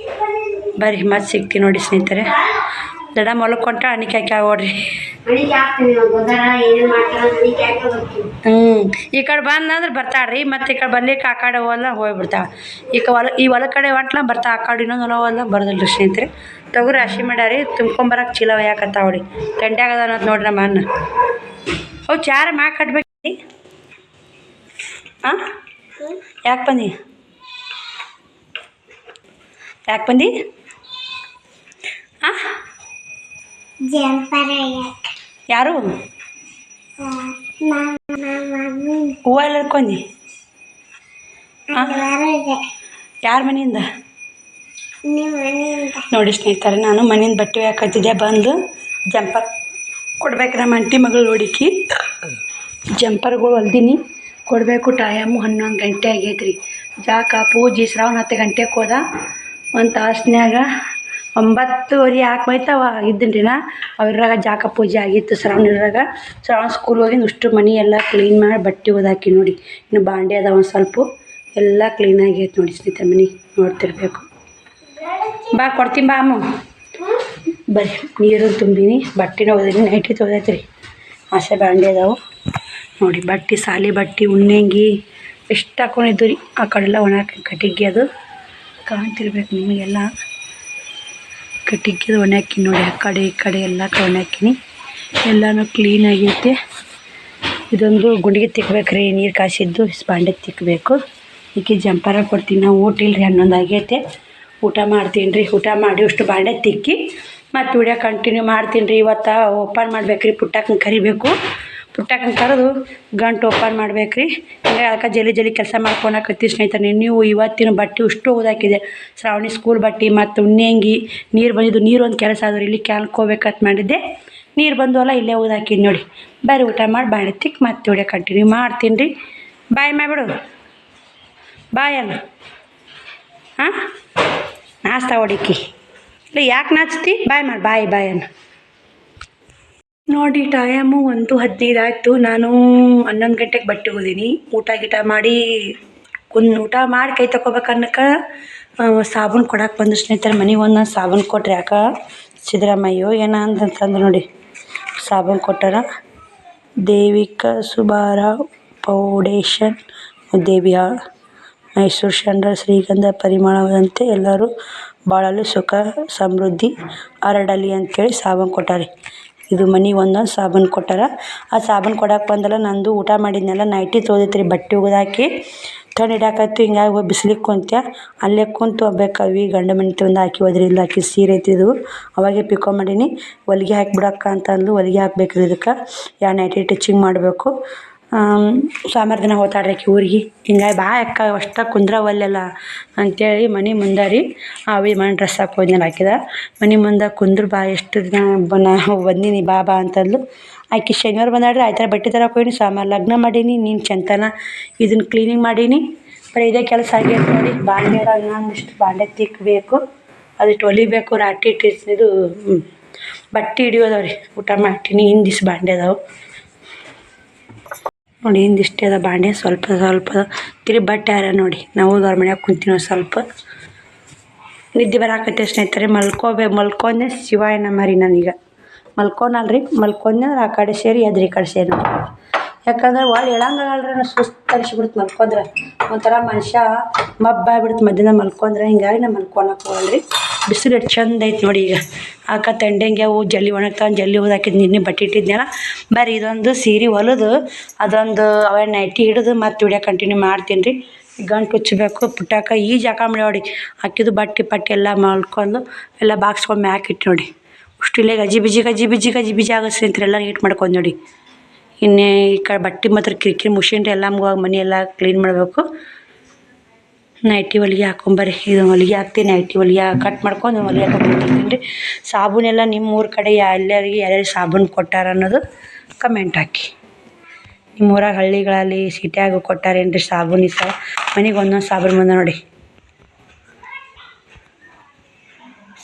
ಬರ್ರಿ ಮತ್ತೆ ಸಿಗ್ತೀನಿ ನೋಡಿ ಸ್ನೇಹಿತರೆ. ದಡ ಹೊಲಕ್ಕೆ ಹೊಂಟ ಅಣಿಕೆ ಹಾಕಿ ನೋಡ್ರಿ. ಈ ಕಡೆ ಬಂದಂದ್ರೆ ಬರ್ತಾಳ್ರಿ. ಮತ್ತು ಈ ಕಡೆ ಬರ್ಲಿಕ್ಕೆ ಆ ಕಡೆ ಹೋಲ್ಲ ಹೋಗ್ಬಿಡ್ತಾಳೆ. ಈ ಹೊಲ ಕಡೆ ಹೊಂಟ್ಲ ಬರ್ತಾ ಆ ಕಡೆ ಇನ್ನೊಂದು ಹೊಲ ಹೋಲ್ಲ ಬರೋದಿಲ್ಲ ರೀ ಸ್ನೇಹಿತರೆ. ತೊಗರಿ ಹಸಿ ಮಾಡ್ಯಾರಿ, ತುಂಬ್ಕೊಂಬರಕ್ಕೆ ಚೀಲ ಒಯ್ಯಾಕತ್ತಾವ ಹೊಡಿ. ತಂಡ್ಯಾಗ ಅದ ನೋಡ್ರಿ ನಮ್ಮ ಅನ್ನ. ಅವು ಚಾರ ಮ್ಯಾಗ ಕಟ್ಬೇಕು. ಹಾಂ ಯಾಕೆ ಬಂದಿ ಹಾಂ ಯಾರು ಹೂವು ಎಲ್ಲ ಇಟ್ಕೊಂಡಿ? ಯಾರ ಮನೆಯಿಂದ ನೋಡಿ ಸ್ನೇಹಿತರೆ. ನಾನು ಮನೆಯಿಂದ ಬಟ್ಟೆ ಒಯ್ಯಾಕತ್ತಿದ್ದೆ. ಬಂದು ಜಂಪರ್ ಕೊಡ್ಬೇಕು ನಮ್ಮ ಅಂಟಿ ಮಗಳು ನೋಡಿಕಿ. ಜಂಪರ್ಗಳು ಹೊಲ್ದೀನಿ, ಕೊಡಬೇಕು. ಟೈಮು 11 ಗಂಟೆ ಆಗೈತೆ ರೀ. ಜಾಕ ಪೂಜೆ ಶ್ರಾವಣ 10 ಗಂಟೆಗೆ ಹೋದ. ಒಂದು ತಾಸ್ನ್ಯಾಗ 9:30 ಹಾಕೈತವ ಇದ್ದೀನಿ ರೀ ನಾ. ಅವ್ರಾಗ ಜಾಕ ಪೂಜೆ ಆಗಿತ್ತು ಶ್ರಾವಣ ಸ್ಕೂಲ್ ಹೋಗಿ ಅಷ್ಟು ಮನೆ ಎಲ್ಲ ಕ್ಲೀನ್ ಮಾಡಿ ಬಟ್ಟೆ ಒದಾಕಿ ನೋಡಿ. ಇನ್ನು ಬಾಂಡೆ ಅದಾವ ಒಂದು ಸ್ವಲ್ಪ, ಎಲ್ಲ ಕ್ಲೀನ್ ಆಗೈತೆ ನೋಡಿ ಸ್ನೇಹಿತರೆ. ಮನೆ ನೋಡ್ತಿರ್ಬೇಕು. ಬಾ ಕೊಡ್ತೀನಿ ಬಾ ಅಮ್ಮ. ಬರ್ರಿ ನೀರು ತುಂಬೀನಿ, ಬಟ್ಟೆನ ಒದೀನಿ, ನೈಟಿ ತೊಗೊಳೈತೆ ರೀ. ಆಸೆ ಬಾಂಡೆ ಅದಾವು ನೋಡಿ. ಬಟ್ಟೆ ಸಾಲಿ ಬಟ್ಟೆ ಉಣ್ಣಂಗಿ ಎಷ್ಟು ಹಾಕೊಂಡಿದ್ದು ರೀ. ಆ ಕಡೆಲ್ಲ ಒಣಾಕಿ ಕಟ್ಟಿಗೆ ಅದು ಕಾಣ್ತಿರ್ಬೇಕು ನಿಮಗೆಲ್ಲ. ಕಟ್ಟಿಗೆ ಒಣ ಹಾಕಿನಿ ನೋಡಿ. ಆ ಕಡೆ ಈ ಕಡೆ ಎಲ್ಲ ಒಣ ಹಾಕಿನಿ. ಎಲ್ಲನೂ ಕ್ಲೀನ್ ಆಗೈತೆ. ಇದೊಂದು ಗುಂಡಿಗೆ ತಿಕ್ಬೇಕು ರೀ, ನೀರು ಕಾಸಿದ್ದು ಬಾಂಡೆ ತಿಕ್ಕಬೇಕು. ಈಕೆ ಜಂಪರ ಕೊಡ್ತೀನಿ. ನಾವು ಊಟ ಇಲ್ಲರಿ, 11 ಆಗೈತೆ. ಊಟ ಮಾಡ್ತೀನಿ ರೀ. ಊಟ ಮಾಡಿ ಅಷ್ಟು ಬಾಂಡೆ ತಿಕ್ಕಿ ಮತ್ತು ವಿಡಿಯೋ ಕಂಟಿನ್ಯೂ ಮಾಡ್ತೀನಿ ರೀ. ಇವತ್ತು ಓಪನ್ ಮಾಡ್ಬೇಕು ರೀ. ಪುಟ್ಟಕ್ಕನ ಕರಿಬೇಕು. ಪುಟ್ಟಕ್ಕನ ಕರೆದು ಗಂಟು ಓಪನ್ ಮಾಡ್ಬೇಕು ರೀ. ಹಂಗೆ ಅದಕ್ಕೆ ಜಲ್ದಿ ಕೆಲಸ ಮಾಡ್ಕೊಳಕತ್ತಿ ಸ್ನೇಹಿತರೆ. ನೀವು ಇವತ್ತಿನ ಬಟ್ಟೆ ಅಷ್ಟು ಓದಾಕಿದೆ. ಶ್ರಾವಣಿ ಸ್ಕೂಲ್ ಬಟ್ಟೆ ಮತ್ತು ಉಣ್ಣಂಗಿ ನೀರು ಬಂದಿದ್ದು. ನೀರು ಒಂದು ಕೆಲಸ ಆದ್ರೆ ಇಲ್ಲಿ ಕ್ಯಾಲ್ಕೋಬೇಕಂತ ಮಾಡಿದ್ದೆ. ನೀರು ಬಂದವಲ್ಲ ಇಲ್ಲೇ ಓದಾಕಿದ್ದು ನೋಡಿ. ಬರ್ರಿ ಊಟ ಮಾಡಿ ಬಾಂಡೆ ತಿಕ್ಕಿ ಮತ್ತೆ ವಿಡಿಯೋ ಕಂಟಿನ್ಯೂ ಮಾಡ್ತೀನಿ ರೀ. ಬಾಯ್ ಮಾಡಿಬಿಡು. ಬಾಯ್ ಅಲ್ಲ ಹಾಂ ನಾಸ್ತಾ ಹೊಡಿಕಿ ಇಲ್ಲ, ಯಾಕೆ ನಾಚ್ತಿ? ಬಾಯ್ ಮಾಡಿ ಬಾಯ್ ಅನ್ನ ನೋಡಿ. ಟೈಮು 1:15 ಆಯಿತು. ನಾನು 11 ಗಂಟೆಗೆ ಬಟ್ಟೆ ಹೋದೀನಿ. ಊಟ ಮಾಡಿ ಊಟ ಮಾಡಿ ಕೈ ತಗೋಬೇಕನ್ನಕ್ಕೆ ಸಾಬೂನು ಕೊಡಕ್ಕೆ ಬಂದು ಸ್ನೇಹಿತರೆ. ಮನೆಗೆ ಒಂದೊಂದು ಸಾಬೂನು ಕೊಟ್ರಿ. ಯಾಕೆ ಸಿದ್ದರಾಮಯ್ಯೋ ಏನ ಅಂತಂದ್ರೆ ನೋಡಿ ಸಾಬೂನು ಕೊಟ್ಟಾರ. ದೇವಿಕ ಸುಬ್ಬಾರಾವ್ ಫೌಂಡೇಶನ್, ದೇವಿಹಾಳ್, ಮೈಸೂರು ಸ್ಯಾಂಡಲ್, ಶ್ರೀಗಂಧ ಪರಿಮಳದಂತೆ ಎಲ್ಲರೂ ಬಾಳಲು ಸುಖ ಸಮೃದ್ಧಿ ಹರಡಲಿ ಅಂಥೇಳಿ ಸಾಬೂನು ಕೊಟ್ಟಾರೆ. ಇದು ಮನೆಗೆ ಒಂದೊಂದು ಸಾಬೂನು ಕೊಟ್ಟಾರ. ಆ ಸಾಬೂನು ಕೊಡಕ್ಕೆ ಬಂದಲ್ಲ. ನಂದು ಊಟ ಮಾಡಿದ್ನೆಲ್ಲ ನೈಟಿ ತೊಗೊದೈತ್ರಿ. ಬಟ್ಟೆ ಒಗ್ದಾಕಿ ತಂದು ಇಡಾಕತ್ತು. ಹಿಂಗಾಗಿ ಹೋಗಿ ಬಿಸ್ಲಿಗೆ ಕುಂತ್ಯ. ಅಲ್ಲೇ ಕುಂತು ಹೋಗ್ಬೇಕವಿ ಗಂಡ ಮನೆ ತಂದು ಹಾಕಿ ಹೋದ್ರಿಲ್ಲ. ಹಾಕಿ ಸೀರೆ ಐತಿದು ಅವಾಗೆ ಪಿಕೋ ಮಾಡೀನಿ. ಹೊಲಿಗೆ ಹಾಕಿಬಿಡಕ್ಕ ಅಂತಂದು ಹೊಲಿಗೆ ಹಾಕ್ಬೇಕ್ರಿ. ಇದಕ್ಕೆ ಯಾವ ನೈಟಿ ಟಿಚಿಂಗ್ ಮಾಡಬೇಕು. ಸೋಮವಾರ ದಿನ ಹೋಗ್ತಾಳ್ರಿ ಆಕಿ ಊರಿಗೆ. ಹಿಂಗಾಗಿ ಬಾ ಅಕ್ಕ ಅಷ್ಟ ಕುಂದ್ರವಲ್ಲೆಲ್ಲ ಅಂಥೇಳಿ ಮನೆ ಮುಂದೆ ರೀ ಅವಿ ಮನೆ ಡ್ರೆಸ್ ಹಾಕೋದ್ನೆಲ್ಲ ಹಾಕಿದ. ಮನೆ ಮುಂದೆ ಕುಂದ್ರು ಬಾ ಎಷ್ಟು ದಿನ ಬಂದೀನಿ ಬಾ ಅಂತಂದ್ಲು. ಆಕೆ ಶನಿವಾರ ಬಂದಾಡ್ರಿ. ಆಯ್ತಾರ ಬಟ್ಟೆ ತರಕ್ಕೆ ಹೋಗಿನಿ. ಸೋಮವಾರ ಲಗ್ನ ಮಾಡೀನಿ. ನೀನು ಚಂತನ ಇದನ್ನು ಕ್ಲೀನಿಂಗ್ ಮಾಡೀನಿ. ಬರೀ ಇದೇ ಕೆಲಸ ಆಗೈತೆ ನೋಡಿ. ಬಾಂಡೆ ಇನ್ನೊಂದಿಷ್ಟು ಬಾಂಡೆ ತಿಕ್ಕಬೇಕು, ಅದಿಷ್ಟು ಹೊಲಿಬೇಕು. ರಾಟಿ ಇದು ಬಟ್ಟೆ ಹಿಡಿಯೋದವ್ರಿ. ಊಟ ಮಾಡ್ತೀನಿ. ಹಿಂದಿಸ್ ಬಾಂಡೆ ಅದಾವೆ ನೋಡಿ. ಹಿಂದಿಷ್ಟೇ ಅದ ಬಾಂಡೆ. ಸ್ವಲ್ಪ ತಿರುಗಿ ಬಟ್ಟೆ ಯಾರ ನೋಡಿ. ನಾವು ಅವ್ರ ಮನ್ಯಾಗ ಕುಂತೀವಿ. ಸ್ವಲ್ಪ ನಿದ್ದೆ ಬರಾಕತ್ತೆ ಸ್ನೇಹಿತರೆ. ಮಲ್ಕೊಂಡೆ ಶಿವಾಯ ನಮ್ಮರಿ. ನಾನೀಗ ಮಲ್ಕೊನಲ್ರಿ. ಮಲ್ಕೊಂಡೆ ಅಂದ್ರೆ ಆ ಕಡೆ ಸೇರಿ ಎದ್ರಿ ಈ ಕಡೆ ಸೇರಿ ನೋಡಿ. ಯಾಕಂದ್ರೆ ಒಳ್ಳೆ ಹೇಳಂಗಲ್ರಿ. ನಾನು ಸುಸ್ತು ತರಿಸ್ಬಿಡ್ತು ಮಲ್ಕೊಂಡ್ರೆ. ಒಂಥರ ಮನುಷ್ಯ ಮಬ್ಬಾಗ್ಬಿಡ್ತು ಮಧ್ಯಾಹ್ನ ಮಲ್ಕೊಂಡ್ರೆ. ಹಿಂಗಾಗಿ ನಾನು ಮಲ್ಕೊಳಕ್ಕೆ ಹೋಗಲ್ರಿ. ಬಿಸಿಲು ಎಷ್ಟು ಚಂದ ಐತೆ ನೋಡಿ. ಈಗ ಆಕ ತಂಡೆಂಗೆ ಅವು ಜಲ್ಲಿ ಒಣಗ್ತಾವೆ. ಜಲ್ಲಿ ಹೋದಾಕಿದ್ದು ನಿನ್ನೆ ಬಟ್ಟೆ ಇಟ್ಟಿದ್ನಲ್ಲ. ಬರೀ ಇದೊಂದು ಸೀರೆ ಹೊಲಿದು ಅದೊಂದು ಅವೇ ನೈಟಿ ಹಿಡಿದು ಮತ್ತೆ ವಿಡಿಯೋ ಕಂಟಿನ್ಯೂ ಮಾಡ್ತೀನಿ ರೀ. ಗಂಟು ಉಚ್ಚಬೇಕು. ಪುಟ್ಟಾಕ ಈ ಜಾಕ ಮಾಡಿ ನೋಡಿ. ಹಾಕಿದ್ದು ಬಟ್ಟೆ ಎಲ್ಲ ಮಲ್ಕೊಂಡು ಎಲ್ಲ ಬಾಕ್ಸ್ಕೊಂಡು ಮ್ಯಾಕ್ ಇಟ್ಟು ನೋಡಿ. ಅಷ್ಟು ಇಲ್ಲೇ ಗಜಿ ಬಿಜಿ ಆಗೋ ಸ್ನೇಹಿತರೆ. ಎಲ್ಲ ನೀಟ್ ಮಾಡ್ಕೊಂಡು ನೋಡಿ. ಇನ್ನೇ ಈ ಕಡೆ ಬಟ್ಟೆ ಮಾತ್ರ ಕಿರಿಕಿರಿ ಮುಷಿನ್ರಿ. ಎಲ್ಲ ಮನೆ ಎಲ್ಲ ಕ್ಲೀನ್ ಮಾಡಬೇಕು. ನೈಟಿ ಹೊಲಿಗೆ ಹಾಕೊಂಬರ್ರಿ. ಇದು ಹೊಲಿಗೆ ಹಾಕ್ತೀನಿ, ನೈಟಿ ಹೊಲಿಗೆ ಕಟ್ ಮಾಡ್ಕೊಂಡು ಹೊಲಿಗೆ ಹಾಕೊಂಡ್ಬರ್ತೀನಿ ರೀ. ಸಾಬೂನೆಲ್ಲ ನಿಮ್ಮ ಊರ ಕಡೆ ಎಲ್ಲರಿಗೆ ಯಾರ್ಯಾರು ಸಾಬೂನು ಕೊಟ್ಟಾರ ಅನ್ನೋದು ಕಮೆಂಟ್ ಹಾಕಿ. ನಿಮ್ಮೂರಾಗ ಹಳ್ಳಿಗಳಲ್ಲಿ ಸಿಟಿಯಾಗ ಕೊಟ್ಟಾರೇನು ರೀ ಸಾಬೂನು? ಈ ಸಲ ಮನೆಗೆ ಒಂದೊಂದು ಸಾಬೂನು ಬಂದ ನೋಡಿ.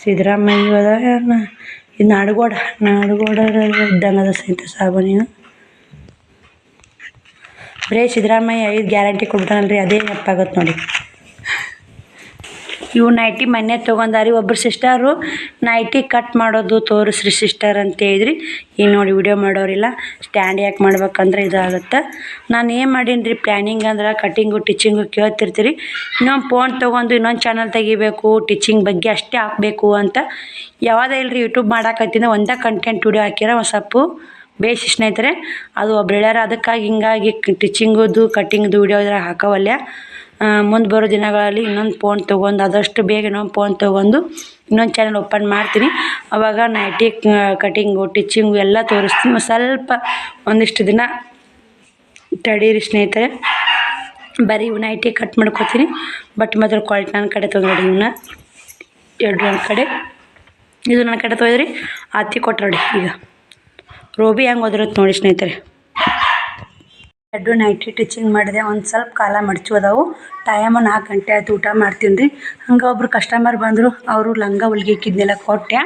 ಸಿದ್ದರಾಮಯ್ಯ ಅದ ಇದು ನಾಡಗೋಡ ಇದ್ದಂಗೆ ಅದ ಸಹಿತ ಸಾಬೂನಿನ. ಬರೀ ಸಿದ್ದರಾಮಯ್ಯ 5 ಗ್ಯಾರಂಟಿ ಕೊಡ್ಬಿಟ್ಟಾನಲ್ರಿ, ಅದೇ ನೆನಪಾಗತ್ತೆ ನೋಡಿ. ಇವು ನೈಟಿ ಮೊನ್ನೆ ತೊಗೊಂಡಾರಿ. ಒಬ್ಬರು ಸಿಸ್ಟರು ನೈಟಿ ಕಟ್ ಮಾಡೋದು ತೋರಿಸ್ರಿ ಸಿಸ್ಟರ್ ಅಂತ ಹೇಳಿದ್ರಿ. ಈಗ ನೋಡಿ ವಿಡಿಯೋ ಮಾಡೋರಿಲ್ಲ. ಸ್ಟ್ಯಾಂಡ್ ಯಾಕೆ ಮಾಡ್ಬೇಕಂದ್ರೆ ಇದಾಗುತ್ತೆ. ನಾನು ಏನು ಮಾಡೀನಿ ರೀ ಪ್ಲ್ಯಾನಿಂಗ್ ಅಂದ್ರೆ ಕಟಿಂಗು ಟಿಚಿಂಗು ಕೇಳ್ತಿರ್ತೀರಿ. ಇನ್ನೊಂದು ಫೋನ್ ತೊಗೊಂಡು ಇನ್ನೊಂದು ಚಾನಲ್ ತೆಗಿಬೇಕು, ಟಿಚಿಂಗ್ ಬಗ್ಗೆ ಅಷ್ಟೇ ಹಾಕಬೇಕು ಅಂತ ಯಾವುದೇ ಇಲ್ಲರಿ. ಯೂಟ್ಯೂಬ್ ಮಾಡಾಕತ್ತಿಂದ ಒಂದೇ ಕಂಟೆಂಟ್ ವಿಡಿಯೋ ಹಾಕಿರ ಒಂದು ಸ್ವಲ್ಪ ಬೇಸಿ ಸ್ನೇಹಿತರೆ. ಅದು ಒಬ್ರು ಹೇಳ್ಯಾರ, ಅದಕ್ಕಾಗಿ ಹಿಂಗಾಗಿ ಟಿಚಿಂಗುದು ಕಟ್ಟಿಂಗ್ದು ವಿಡಿಯೋ ಇದ್ರೆ ಹಾಕೋವಲ್ಯ. ಮುಂದೆ ಬರೋ ದಿನಗಳಲ್ಲಿ ಇನ್ನೊಂದು ಫೋನ್ ತೊಗೊಂಡು ಆದಷ್ಟು ಬೇಗ ಇನ್ನೊಂದು ಫೋನ್ ತೊಗೊಂಡು ಇನ್ನೊಂದು ಚಾನಲ್ ಓಪನ್ ಮಾಡ್ತೀನಿ. ಆವಾಗ ನೈಟಿ ಕಟಿಂಗು ಟಿಚಿಂಗು ಎಲ್ಲ ತೋರಿಸ್ತೀನಿ. ಸ್ವಲ್ಪ ಒಂದಿಷ್ಟು ದಿನ ತಡೀರಿ ಸ್ನೇಹಿತರೆ. ಬರೀ ಇವು ನೈಟಿ ಕಟ್ ಮಾಡ್ಕೊತೀನಿ. ಬಟ್ ಮಾತ್ರ ಕ್ವಾಲಿಟಿ ನನ್ನ ಕಡೆ ತೊಗೊಂಡು ಇವನ್ನ ಎರಡು ನನ್ನ ಕಡೆ, ಇದು ನನ್ನ ಕಡೆ ತೊಗೊಂಡ್ರಿ. ಅತ್ತಿ ಕೊಟ್ಟು ನೋಡಿ. ಈಗ ರೋಬಿ ಹೆಂಗೆ ಓದಿರುತ್ತೆ ನೋಡಿ ಸ್ನೇಹಿತರೆ. ಎರಡು ನೈಟಿ ಟಿಚಿಂಗ್ ಮಾಡಿದೆ. ಒಂದು ಸ್ವಲ್ಪ ಕಾಲ ಮಡ್ಚು ಅದಾವು. ಟೈಮು 4 ಗಂಟೆ ಆಯ್ತು, ಊಟ ಮಾಡ್ತೀನಿ ರೀ. ಹಂಗೆ ಒಬ್ರು ಕಸ್ಟಮರ್ ಬಂದರು. ಅವರು ಲಂಗ ಹೊಲ್ಗೆ ಇಕ್ಕಿದ್ನೆಲ್ಲ ಕೊಟ್ಟೆ.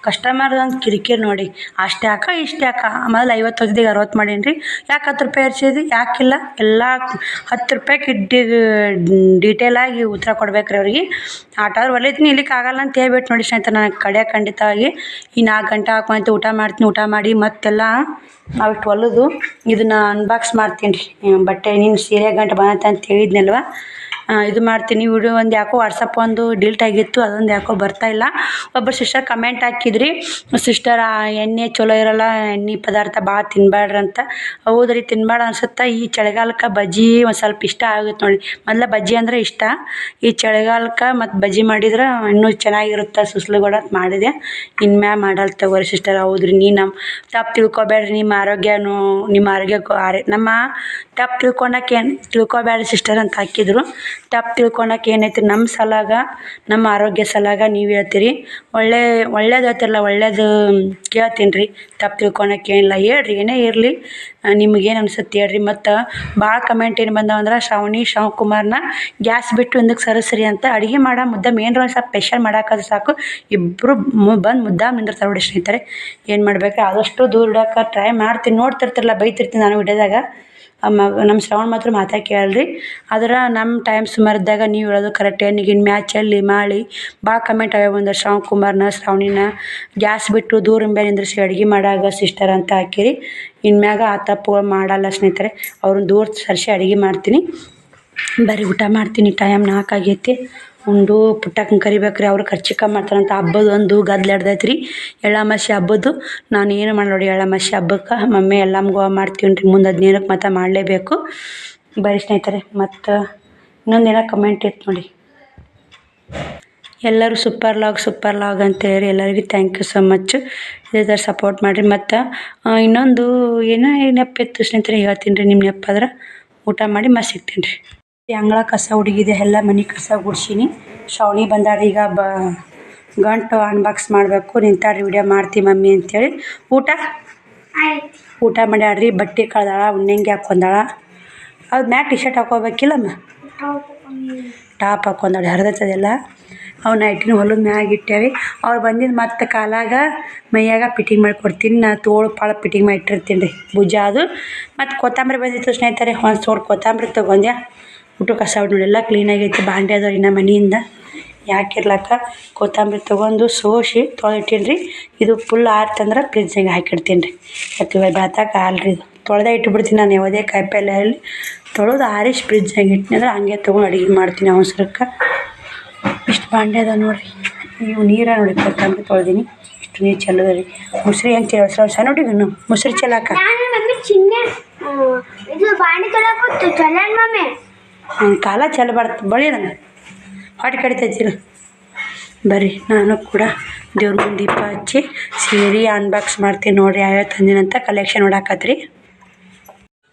ಕಸ್ಟಮರ್ ಒಂದು ಕಿರಿಕಿರಿ ನೋಡಿ, ಅಷ್ಟು ಯಾಕೆ ಇಷ್ಟು ಯಾಕೆ? ಆಮೇಲೆ 50 ಹೊತ್ತಿಗೆ 60 ಮಾಡೀನಿ ರೀ. ಯಾಕೆ 10 ರೂಪಾಯಿ ಏರ್ಸಿದ್ರಿ? ಯಾಕಿಲ್ಲ? ಎಲ್ಲ 10 ರೂಪಾಯಿಗೆ ಡೀಟೇಲಾಗಿ ಉತ್ತರ ಕೊಡ್ಬೇಕು ರೀ ಅವ್ರಿಗೆ. ಆಟಾದ್ರೆ ಹೊಲಿತೀನಿ, ಇಲ್ಲಿಕ್ಕೆ ಆಗಲ್ಲ ಅಂತ ಹೇಳ್ಬಿಟ್ಟು ನೋಡಿ ಸ್ನೇಹಿತರೆ. ನನಗೆ ಕಡೆ ಖಂಡಿತವಾಗಿ ಈ 4 ಗಂಟೆ ಹಾಕೊಂತ ಊಟ ಮಾಡ್ತೀನಿ. ಊಟ ಮಾಡಿ ಮತ್ತೆಲ್ಲ ಅವಿಷ್ಟು ಹೊಲಿದು ಇದನ್ನು ಅನ್ಬಾಕ್ಸ್ ಮಾಡ್ತೀನಿ ರೀ. ಬಟ್ಟೆ ನೀನು ಸೀರೆ ಗಂಟೆ ಬಂದೈತೆ ಅಂತ ಹೇಳಿದ್ನಲ್ವ, ಇದು ಮಾಡ್ತೀನಿ. ವಿಡಿಯೋ ಒಂದು ಯಾಕೋ ವಾಟ್ಸಪ್ ಒಂದು ಡಿಲೀಟ್ ಆಗಿತ್ತು, ಅದೊಂದು ಯಾಕೋ ಬರ್ತಾಯಿಲ್ಲ. ಒಬ್ಬರು ಸಿಸ್ಟರ್ ಕಮೆಂಟ್ ಹಾಕಿದ್ರಿ, ಸಿಸ್ಟರ್ ಎಣ್ಣೆ ಚಲೋ ಇರೋಲ್ಲ, ಎಣ್ಣೆ ಪದಾರ್ಥ ಭಾಳ ತಿನ್ನಬೇಡ್ರಿ ಅಂತ. ಹೌದು ರೀ, ತಿನ್ನಬೇಡ ಅನ್ಸುತ್ತೆ. ಈ ಚಳಿಗಾಲಕ್ಕೆ ಬಜ್ಜಿ ಒಂದು ಸ್ವಲ್ಪ ಇಷ್ಟ ಆಗುತ್ತೆ ನೋಡಿ. ಮೊದಲ ಬಜ್ಜಿ ಅಂದರೆ ಇಷ್ಟ. ಈ ಚಳಿಗಾಲಕ್ಕೆ ಮತ್ತು ಬಜ್ಜಿ ಮಾಡಿದ್ರೆ ಇನ್ನೂ ಚೆನ್ನಾಗಿರುತ್ತೆ. ಸುಸ್ಲುಗಳು ಅಂತ ಮಾಡಿದೆ. ಇನ್ಮ್ಯಾಗ ಮಾಡಲ್ಲ ತಗೋರಿ ಸಿಸ್ಟರ್. ಹೌದು ರೀ, ನೀ ನಮ್ಮ ತಪ್ಪು ತಿಳ್ಕೊಬೇಡ್ರಿ. ನಿಮ್ಮ ಆರೋಗ್ಯಕ್ಕೂ ನಮ್ಮ ತಪ್ಪು ತಿಳ್ಕೊಬೇಡ್ರಿ ಸಿಸ್ಟರ್ ಅಂತ ಹಾಕಿದ್ರು. ತಪ್ಪು ತಿಳ್ಕೊಳಕ್ಕೆ ಏನೈತಿ, ನಮ್ಮ ಸಲಾಗ ನಮ್ಮ ಆರೋಗ್ಯ ಸಲಾಗ ನೀವು ಹೇಳ್ತೀರಿ. ಒಳ್ಳೇದು ಹೇಳ್ತಿರಲ್ಲ, ಒಳ್ಳೇದು ಕೇಳ್ತೀನಿ ರೀ. ತಪ್ಪು ತಿಳ್ಕೊಳಕ್ಕೆ ಏನಿಲ್ಲ, ಹೇಳ್ರಿ. ಏನೇ ಇರಲಿ, ನಿಮಗೇನು ಅನ್ಸುತ್ತೆ ಹೇಳ್ರಿ. ಮತ್ತು ಭಾಳ ಕಮೆಂಟ್ ಏನು ಬಂದವಂದ್ರೆ, ಶಿವಕುಮಾರ್ನ ಗ್ಯಾಸ್ ಬಿಟ್ಟು ಹಿಂದಕ್ಕೆ ಸರಿಸ್ರಿ ಅಂತ. ಅಡುಗೆ ಮಾಡೋ ಮುದ್ದೆ ಏನರ ಒಂದು ಸ್ವಲ್ಪ ಸ್ಪೆಷಲ್ ಮಾಡೋಕ್ಕಾದ್ರೆ ಸಾಕು, ಇಬ್ಬರು ಬಂದು ಮುದ್ದಾಗಿ ನಿಂದಿರ್ತಾರೆ ನೋಡಿ ಸ್ನೇಹಿತರೆ. ಏನು ಮಾಡ್ಬೇಕು, ಆದಷ್ಟು ದೂರ ಇಡೋಕೆ ಟ್ರೈ ಮಾಡ್ತೀನಿ. ನೋಡ್ತಿರ್ತಿರಲ್ಲ, ಬೈತಿರ್ತೀನಿ ನಾನು ವಿಡಿಯೋದಾಗ. ನಮ್ಮ ಶ್ರವಣ ಮಾತ್ರ ಮಾತಾ ಕೇಳಲ್ರಿ. ಆದ್ರೆ ನಮ್ಮ ಟೈಮ್ ಸುಮಾರಿದ್ದಾಗ ನೀವು ಹೇಳೋದು ಕರೆಕ್ಟ್. ಏನಿಗಿನ ಮ್ಯಾಚ್ ಅಲ್ಲಿ ಮಾಡಿ ಭಾಳ ಕಮೆಂಟ್ ಅವೇ ಬಂದ, ಶ್ರಾವಣಿನ ಗ್ಯಾಸ್ ಬಿಟ್ಟು ದೂರ ಮೇಲೆ ನಿಂದ್ರಿಸಿ ಅಡುಗೆ ಮಾಡಾಗ ಸಿಸ್ಟರ್ ಅಂತ ಹಾಕಿರಿ. ಇನ್ಮ್ಯಾಗ ಆ ತಪ್ಪು ಮಾಡಲ್ಲ ಸ್ನೇಹಿತರೆ. ಅವ್ರನ್ನ ದೂರ ಸರಿಸಿ ಅಡುಗೆ ಮಾಡ್ತೀನಿ. ಬರೀ ಊಟ ಮಾಡ್ತೀನಿ. ಟೈಮ್ 4 ಆಗೈತಿ. ಉಂಡು ಪುಟ್ಟಕ್ಕನ ಕರಿಬೇಕ್ರಿ. ಅವ್ರು ಖರ್ಚಿಕ ಮಾಡ್ತಾರಂತ. ಹಬ್ಬದ ಒಂದು ಗದ್ದಲ ಹಿಡ್ದೈತ್ರಿ. ಎಳ್ಳಮಾಸಿ ಹಬ್ಬದ್ದು ನಾನು ಏನು ಮಾಡಿ ನೋಡಿ. ಎಳ್ಳಮಾಸಿ ಹಬ್ಬಕ್ಕೆ ಮಮ್ಮಿ ಎಲ್ಲಮ್ಗೂ ಮಾಡ್ತೀವಿ ರೀ. ಮುಂದೆ 15ಕ್ಕೆ ಮತ್ತೆ ಮಾಡಲೇಬೇಕು. ಬರೀ ಸ್ನೇಹಿತರೆ. ಮತ್ತು ಇನ್ನೊಂದೇನೋ ಕಮೆಂಟ್ ಇತ್ತು ನೋಡಿ, ಎಲ್ಲರೂ ಸೂಪರ್ ಲಾಗ್ ಅಂತ ಹೇಳಿ ಎಲ್ಲರಿಗೂ ಥ್ಯಾಂಕ್ ಯು ಸೊ ಮಚ್. ಇದೇ ಥರ ಸಪೋರ್ಟ್ ಮಾಡಿರಿ. ಮತ್ತು ಇನ್ನೊಂದು ಏನೋ ನೆನಪಿತ್ತು ಸ್ನೇಹಿತರೆ, ಹೇಳ್ತೀನಿ ರೀ. ನಿಮ್ಮ ನೆನಪಾದ್ರೆ ಊಟ ಮಾಡಿ ಮತ್ತೆ ಸಿಗ್ತೀನಿ ರೀ. ಅಂಗಳ ಕಸ ಹುಡುಗಿದೆ, ಎಲ್ಲ ಮನೆ ಕಸ ಗುಡ್ಸೀನಿ. ಶ್ರಾವಣಿ ಬಂದಾಡ್ರಿ. ಈಗ ಗಂಟು ಅನ್ಬಾಕ್ಸ್ ಮಾಡಬೇಕು. ನಿಂತಾಡ್ರಿ, ವಿಡಿಯೋ ಮಾಡ್ತೀವಿ ಮಮ್ಮಿ ಅಂತೇಳಿ. ಊಟ ಮಾಡ್ಯಾಡ್ರಿ. ಬಟ್ಟೆ ಕಳ್ದಾಳ, ಉಣ್ಣಂಗೆ ಹಾಕೊಂಡಾಳ. ಅದು ಮ್ಯಾಗ ಟಿ ಶರ್ಟ್ ಹಾಕೋಬೇಕಿಲ್ಲಮ್ಮ, ಟಾಪ್ ಹಾಕೊಂಡಾಳ. ಹರಿದೈತದೆಲ್ಲ. ಅವು ನೈಟಿನ ಹೊಲದ ಮ್ಯಾಗ ಇಟ್ಟೇವಿ. ಅವ್ರು ಬಂದಿದ್ದು ಮತ್ತೆ ಕಾಲಾಗ ಮೈಯಾಗ ಫಿಟ್ಟಿಂಗ್ ಮಾಡಿ ಕೊಡ್ತೀನಿ. ನಾನು ತೋಳು ಪಾಳು ಫಿಟ್ಟಿಂಗ್ ಮಾಡಿ ಇಟ್ಟಿರ್ತೀನಿ ರೀ. ಭುಜ ಅದು. ಮತ್ತು ಕೊತ್ತಂಬರಿ ಬಂದಿತ್ತು ಸ್ನೇಹಿತರೆ. ಒಂದು ಸೋಡ್ ಕೊತ್ತಂಬರಿ ತೊಗೊಂಡೆ. ಊಟ ಕಸ ನೋಡಿ ಎಲ್ಲ ಕ್ಲೀನಾಗೈತಿ. ಬಾಂಡೆ ಅದಾವ ಇನ್ನು ಮನೆಯಿಂದ, ಯಾಕಿರ್ಲಕ್ಕ. ಕೊತ್ತಂಬರಿ ತೊಗೊಂಡು ಸೋಸಿ ತೊಳೆದಿಟ್ಟೀನಿ ರೀ. ಇದು ಫುಲ್ ಆರ್ತಂದ್ರೆ ಫ್ರಿಜ್ಜಾಗೆ ಹಾಕಿಡ್ತೀನಿ ರೀ. ಮತ್ತು ಬೆಳ್ತಾಕ ಹಾಲ್ರಿ. ಇದು ತೊಳೆದೇ ಇಟ್ಬಿಡ್ತೀನಿ ನಾನು. ಯಾವುದೇ ಕಾಯಿಪಲ್ಲೆ ಅಲ್ಲಿ ತೊಳೆದು ಆರಿಸಿ ಫ್ರಿಜ್ಜಾಗೆ ಇಟ್ಟಿನಿ ಅಂದ್ರೆ ಹಂಗೆ ತೊಗೊಂಡು ಅಡುಗೆ ಮಾಡ್ತೀನಿ ಅವಸರಕ್ಕೆ. ಇಷ್ಟು ಬಾಂಡೆ ಅದ ನೋಡಿರಿ. ಇವು ನೀರ ನೋಡಿ, ಕೊತ್ತಂಬರಿ ತೊಳೆದೀನಿ. ಇಷ್ಟು ನೀರು ಚೆಲ್ಲೋದು ರೀ. ಮುಸ್ರಿ ಹೆಂಗೆ ಚೆಲ್ಲ ಸಣ್ಣ ನೋಡಿ, ಇನ್ನು ಮುಸ್ರಿ ಚೆಲ್ಲಕ್ಕ ಕಾಲ ಚೆಲ್ಲಬಾರ್ದು. ಬಳಿ ಅದನ್ನು ಹೊಟ್ಟೆ ಕಡಿತೈತಿಲ್ಲ. ಬರ್ರಿ, ನಾನು ಕೂಡ ದೇವ್ರ ಮುಂದೆ ದೀಪ ಹಚ್ಚಿ ಸೀರೆ ಅನ್ಬಾಕ್ಸ್ ಮಾಡ್ತೀನಿ ನೋಡಿರಿ. ಯಾವ್ಯಾವ ತಂದಿನಂತ ಕಲೆಕ್ಷನ್ ನೋಡಾಕತ್ರಿ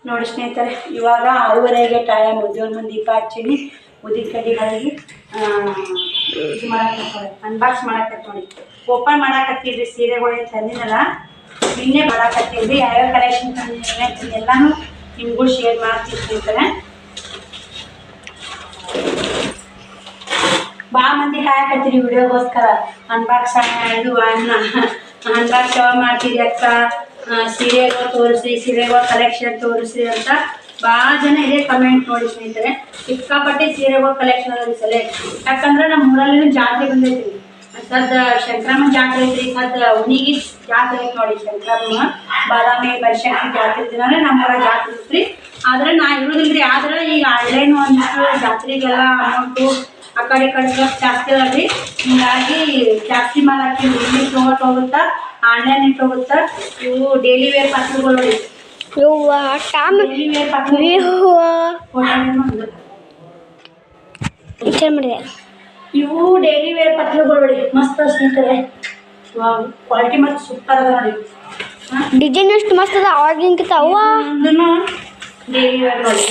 ನೋಡಿ ಸ್ನೇಹಿತರೆ. ಇವಾಗ 6:30ಗೆ ಟೈಮ್. ದೇವ್ರ ಮುಂದೆ ದೀಪ ಹಚ್ಚೀನಿ. ಉದ್ದಿನ ಕಡ್ಡಿಗಳಿಗೆ ಇದು ಮಾಡಕ್ಕೆ ಅನ್ಬಾಕ್ಸ್ ಮಾಡಕ್ಕೆ ನೋಡಿ ಓಪನ್ ಮಾಡಾಕತ್ತೀವಿ ಸೀರೆಗಳು ತಂದಿನಲ್ಲ ನಿನ್ನೆ ಮಾಡಾಕತ್ತೀವಿ ಯಾವ್ಯಾವ ಕಲೆಕ್ಷನ್ ತಂದಿದ್ದೀನಿ ಎಲ್ಲಾನು ನಿಮಗೂ ಶೇರ್ ಮಾಡ್ತೀನಿ ಸ್ನೇಹಿತರೆ ಭಾಳ ಮಂದಿ ಕಾಯಕತ್ತೀರಿ ವಿಡಿಯೋಗೋಸ್ಕರ ಅನ್ಬಾಕ್ಸ್ ಇದು ಅನ್ಬಾಕ್ಸ್ ಯಾವಾಗ ಮಾಡ್ತೀರಿ ಅಕ್ಕ ಸೀರೆಗಳು ತೋರಿಸಿ ಸೀರೆಗಳ ಕಲೆಕ್ಷನ್ ತೋರಿಸಿ ಅಂತ ಭಾಳ ಜನ ಇದೇ ಕಮೆಂಟ್ ನೋಡಿ ಸ್ನೇಹಿತರೆ ಸಿಕ್ಕಾಪಟ್ಟೆ ಸೀರೆಗಳ ಕಲೆಕ್ಷನ್ ಅದ ಸಲ ಯಾಕಂದ್ರೆ ನಮ್ಮ ಊರಲ್ಲಿ ಜಾತ್ರೆ ಬಂದೈತಿ ಸದ್ದ ಶಂಕರಮ್ಮನ ಜಾತ್ರೆ ಐತ್ರಿ ಸದ್ದ ಉಣಿಗಿ ಜಾತ್ರೆ ಐತಿ ನೋಡಿ ಶಂಕರಮ್ಮ ಬಾದಾಮಿ ಬನಶಂಕರಿ ಜಾತ್ರೆ ದಿನಾನೇ ನಮ್ಮೂರ ಜಾತ್ರೆ ಐತ್ರಿ ಆದ್ರೆ ನಾ ಇರೋದಿಲ್ರಿ ಆದ್ರೆ ಈಗ ಆನ್ಲೈನ್ ಒಂದಿಷ್ಟು ಜಾತ್ರೆಗೆಲ್ಲ ಅಮೌಂಟು ಆ ಕಡೆ ಜಾಸ್ತಿ ಅಲ್ರಿ ಹಿಂಗಾಗಿ ಜಾಸ್ತಿ ಮಾಲ್ ಹಾಕಿವಿ ಇಲ್ಲಿ ಹೋಗುತ್ತಾ ಆನ್ಲೈನ್ ಇಟ್ಟು ಹೋಗುತ್ತಾ ಇವು ಡೈಲಿ ವೇರ್ ಪಾತ್ರೆಗಳು ನೋಡಿ ಡೈಲಿ ವೇರ್ ಪಾತ್ರೆ ಇವು ಡೈಲಿ ವೇರ್ ಪಾತ್ರೆಗಳು ನೋಡಿ ಮಸ್ತ್ ಸ್ನೇಹಿತರೆ ಕ್ವಾಲಿಟಿ ಮತ್ತು ಸೂಪರ್ ಅದ ನೋಡಿ ಡಿಸೈನ್ ಎಷ್ಟು ಮಸ್ತ್ ಅದ ಆವಾಗಿನ್ಕಿಂತ ಅವ್ವ ಡೈಲಿ ವೇರ್ ನೋಡಿ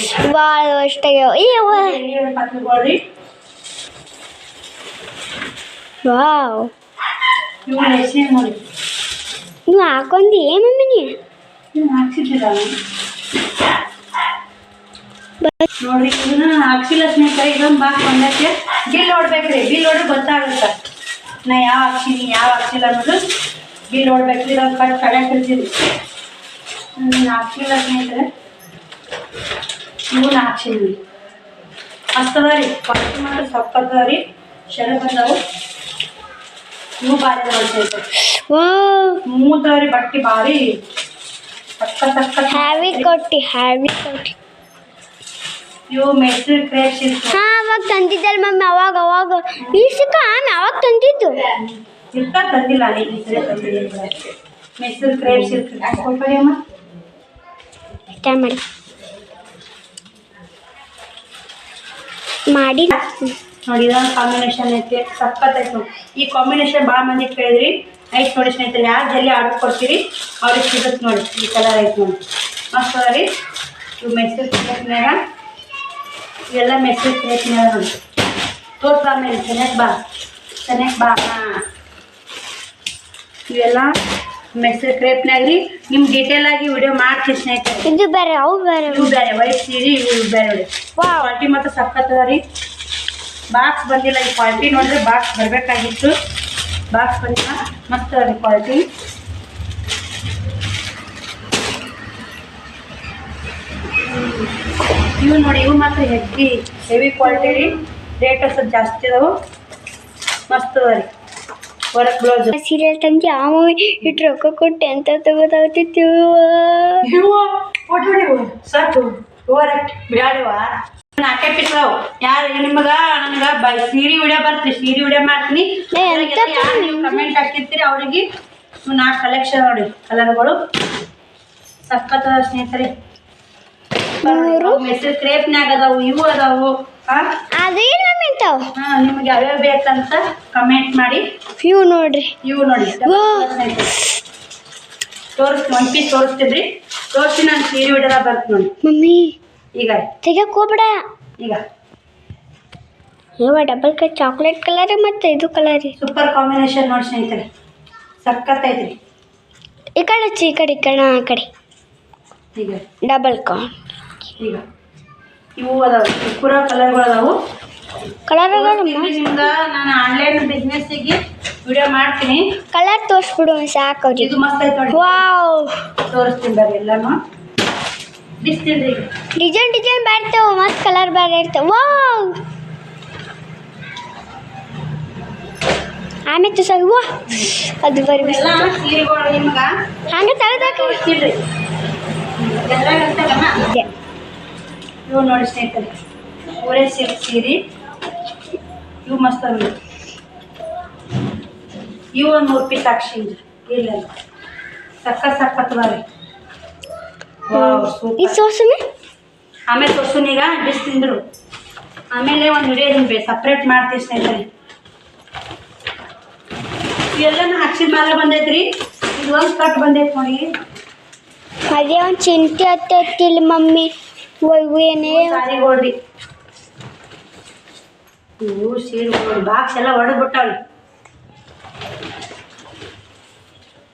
ಡೈಲಿ ವೇರ್ ಪಾತ್ರೆಗಳು ರೀ ವಾವ್ ಇವು ರೇಷ್ಮೆ ನೋಡಿ ನೀವು ಹಾಕೊಂಡಿ ಮಮ್ಮಿ ನೀವು ಹಾಕ್ಸಿದ್ದೀರ ನೋಡ್ರಿ ಇದನ್ನ ಹಾಕ್ಸಿಲ್ಲ ಸ್ನೇಹಿತರೆ ಇದೊಂದು ಬಾಕ್ಸ್ ಬಂದಕ್ಕೆ ಬಿಲ್ ನೋಡ್ಬೇಕ್ರಿ ಬಿಲ್ ನೋಡ್ರಿ ಗೊತ್ತಾಗುತ್ತೆ ನಾ ಯಾವ ಹಾಕ್ಸೀನಿ ಯಾವ ಹಾಕ್ಸಿಲ್ಲ ಅನ್ನೋದು ಬಿಲ್ ನೋಡ್ಬೇಕ್ರಿ ಇದೊಂದು ಕಟ್ ಕಡೆಯಾಗಿ ಇರ್ತೀರಿ ನೀನು ಹಾಕ್ಸಿಲ್ಲ ಸ್ನೇಹಿತರೆ ಇವನ್ನ ಹಾಕ್ಸಿದ್ವಿ ಮಸ್ತ್ ಅದ ರೀ ಕ್ವಾಲಿಟಿ ಮಾತ್ರ ಸಪ್ಪತ್ತದ ರೀ ಶರತ್ ಬಂದವು ಇವು ಭಾರಿ ನೋಡ್ತಾ ಮೂದವ್ರಿ ಬಟ್ಟೆ ಭಾರಿ ಹ್ಯಾವಿ ಕೊಟ್ಟಿ ಇವು ಮೆಟ್ರಿಕ್ ಕ್ರೇಪ್ ಸಿಲ್ಕ್ ಅವಾಗ ತಂದಿದ್ದಲ್ಲ ಮಮ್ಮಿ ಅವಾಗ ಇಷ್ಟಕ್ಕ ಅವಾಗ ತಂದಿದ್ದು ಸಿಲ್ಕ ತಂದಿಲ್ಲ ನೀ ಈ ಸರಿ ತಂದಿದ್ದೀನಿ ಮೆಟ್ರಿಕ್ ಕ್ರೇಪ್ ಸಿಲ್ಕ್ ಕೊಡ್ಬೇಡಿ ಅಮ್ಮ ಇಷ್ಟ ಮಾಡಿ ನೋಡಿ ಇದೊಂದು ಕಾಂಬಿನೇಷನ್ ಐತಿ ಸಖತ್ ಐತೆ ನೋಡಿ ಈ ಕಾಂಬಿನೇಷನ್ ಭಾಳ ಮಂದಿ ಕೇಳಿದ್ರಿ ಐತೆ ನೋಡಿ ಸ್ನೇಹಿತರೆ ಯಾರು ಜಲ್ದಿ ಆರ್ಡರ್ ಕೊಡ್ತೀರಿ ಅವ್ರಿಗೆ ಸಿಗುತ್ತೆ ನೋಡಿ ಈ ಕಲರ್ ಐತೆ ನೋಡಿ ಮಸ್ತ್ ಅದ ರೀ ಇವು ಮೆಸ್ಸಿಗೆ ಕ್ರೇಪ್ನ್ಯಾಗ ಇವೆಲ್ಲ ಮೆಸ್ಸಿಗೆ ಕ್ರೇಪ್ನ್ಯಾಗ ನೋಡಿ ತೋರ್ಸ ಆಮೇಲೆ ಚೆನ್ನಾಗಿ ಬಾ ಹಾಂ ಇವೆಲ್ಲ ಮೆಸ್ಸಿಗೆ ಕ್ರೇಪ್ನ್ಯಾಗ ರೀ ನಿಮ್ಗೆ ಡೀಟೇಲ್ ಆಗಿ ವಿಡಿಯೋ ಮಾಡ್ತೀವಿ ಸ್ನೇಹಿತರೆ ಇದು ಬೇರೆ ಅವು ಬೇರೆ ಇವು ಬೇರೆ ವೈಟ್ ಸೀರೆ ಇವು ಬೇರೆ ನೋಡಿ ಕ್ವಾಲಿಟಿ ಮಾತ್ರ ಸಖತ್ ಅದ ರೀ ಬಾಕ್ಸ್ ಬಂದಿಲ್ಲ ಈ ಕ್ವಾಲಿಟಿ ನೋಡಿದ್ರೆ ಬಾಕ್ಸ್ ಬರಬೇಕಾಗಿತ್ತು ಬಾಕ್ಸ್ ಬಂದಿಲ್ಲ ಮಸ್ತ್ ಅದ ರೀ ಕ್ವಾಲಿಟಿ ಇವು ನೋಡಿ ಇವು ಮಾತ್ರ ಹೆವಿ ಕ್ವಾಲಿಟಿ ರೀ ರೇಟ್ ಸ್ವಲ್ಪ ಜಾಸ್ತಿ ಅದಾವು ಮಸ್ತ್ ಅದ ರೀ ವರ್ಕ್ ಬ್ಲೌಸ್ ಸೀರಿಯಲ್ ತಂದು ಯಾವ ಇಟ್ಟು ರೊಕ್ಕ ಕೊಟ್ಟು ಎಂತ ತಗೋತಾಗ್ತಿತ್ತು ಸಾಕು ಓವರ್ ಬ್ಯಾಡವ ನಾಲ್ಕೇ ಪೀಸ್ ಅದಾವು ಯಾರು ನಿಮಗೆ ನನಗೆ ಸೀರೆ ವಿಡಿಯೋ ಬರ್ತೀವಿ ಸೀರೆ ವಿಡಿಯೋ ಮಾಡ್ತೀನಿ ಯಾರು ನೀವು ಕಮೆಂಟ್ ಹಾಕಿರ್ತೀರಿ ಅವ್ರಿಗೆ ನಾಲ್ಕು ಕಲೆಕ್ಷನ್ ನೋಡಿ ಕಲರ್ಗಳು ಸಖತ್ ಅದ ಸ್ನೇಹಿತರೆ ಮೆಸೇಜ್ ಕ್ರೇಪ್ನ್ಯಾಗ ಅದಾವು ಇವು ಅದಾವು ಹಾಂ ನಿಮ್ಗೆ ಯಾವ್ಯಾವ ಬೇಕಂತ ಕಮೆಂಟ್ ಮಾಡಿ ಇವು ನೋಡ್ರಿ ತೋರಿಸ್ತೀನಿ ಒಂದು ಪೀಸ್ ತೋರಿಸ್ತಿದ್ರಿ ತೋರಿಸ್ತೀನಿ ನಾನು ಸೀರೆ ವಿಡಿಯೋದಾಗ ಬರ್ತೀನಿ ನೋಡಿ ಮಮ್ಮಿ ಈಗ ತೆಗಿಯಕ್ಕೆ ಹೋಗ್ಬೇಡ ಈಗ ಡಬಲ್ ಚಾಕ್ಲೇಟ್ ಕಲರ್ ಮತ್ತು ಇದು ಕಲರ್ ಸೂಪರ್ ಕಾಂಬಿನೇಷನ್ ನೋಡಿ ಸ್ನೇಹಿತರೆ ಸಖತ್ ಐತ್ರಿ ಈ ಕಡೆ ಈ ಕಡೆ ಆ ಕಡೆ ಈಗ ಡಬಲ್ ಈಗ ಇವು ಅದಾವು ಪೂರ ಕಲರ್ಗಳು ಅದಾವು ನಿಮ್ಗೆ ನಾನು ಆನ್ಲೈನ್ ಬಿಸ್ನೆಸ್ಸಿಗೆ ವಿಡಿಯೋ ಮಾಡ್ತೀನಿ ಕಲರ್ ತೋರಿಸ್ಬಿಡು ಸಾಕು ಇದು ಮಸ್ತ್ ಐತೆ ನೋಡಿ ವಾವ್ ತೋರಿಸ್ತೀನಿ ಬರ್ರಿ ಎಲ್ಲಾನು ಬಿಸ್ತೀನಿ ಡಿಸೈನ್ ಬರ್ತಾವೆ ಮತ್ತು ಕಲರ್ ಬೇರೆ ಇರ್ತವೆ ವಾವ್ ಆಮೇಲೆ ಸರ್ ವಾ ಅದು ಬರಿ ಸೀರೆಗಳು ನಿಮ್ಗೆ ಹಂಗೆ ತೆಗೆದಾಕಿರಿ ಇವು ನೋಡಿ ಸ್ನೇಹಿತರೆ ಪೂರೇ ಸಿಲ್ಕ್ ಸೀರೆ ಇವು ಮಸ್ತ್ ಅದ ಇವು ಒಂದು 3 ಪೀಸ್ ಹಾಕ್ಸಿದ್ರಿ ಇಲ್ಲ ಸಖತ್ ಬಾರಿ ಈ ಸೋಸನೆ ಆಮೇಲೆ ಸೊಸುನೀಗ ಬಿಸಿ ತಿಂದರು ಆಮೇಲೆ ಒಂದು ವಿಡಿಯೋ ನಿಮ್ಗೆ ಸಪ್ರೇಟ್ ಮಾಡ್ತೀವಿ ಸ್ನೇಹಿತರೆ ಇವೆಲ್ಲನೂ ಹಾಕ್ಸಿದ ಮೇಲೆ ಬಂದೈತ್ರಿ ಇದು ಒಂದು ಕಟ್ ಬಂದೈತೆ ನೋಡಿ ಅದೇ ಒಂದು ಚಿಂತೆ ಹತ್ತಿಲ್ಲ ಮಮ್ಮಿ ಏನೇ ಸಾರಿಗೋಳ್ರಿ ಇವು ಸೀರೆ ನೋಡಿ ಬಾಕ್ಸ್ ಎಲ್ಲ ಹೊಡೆದು ಬಿಟ್ಟಾವ್ರಿ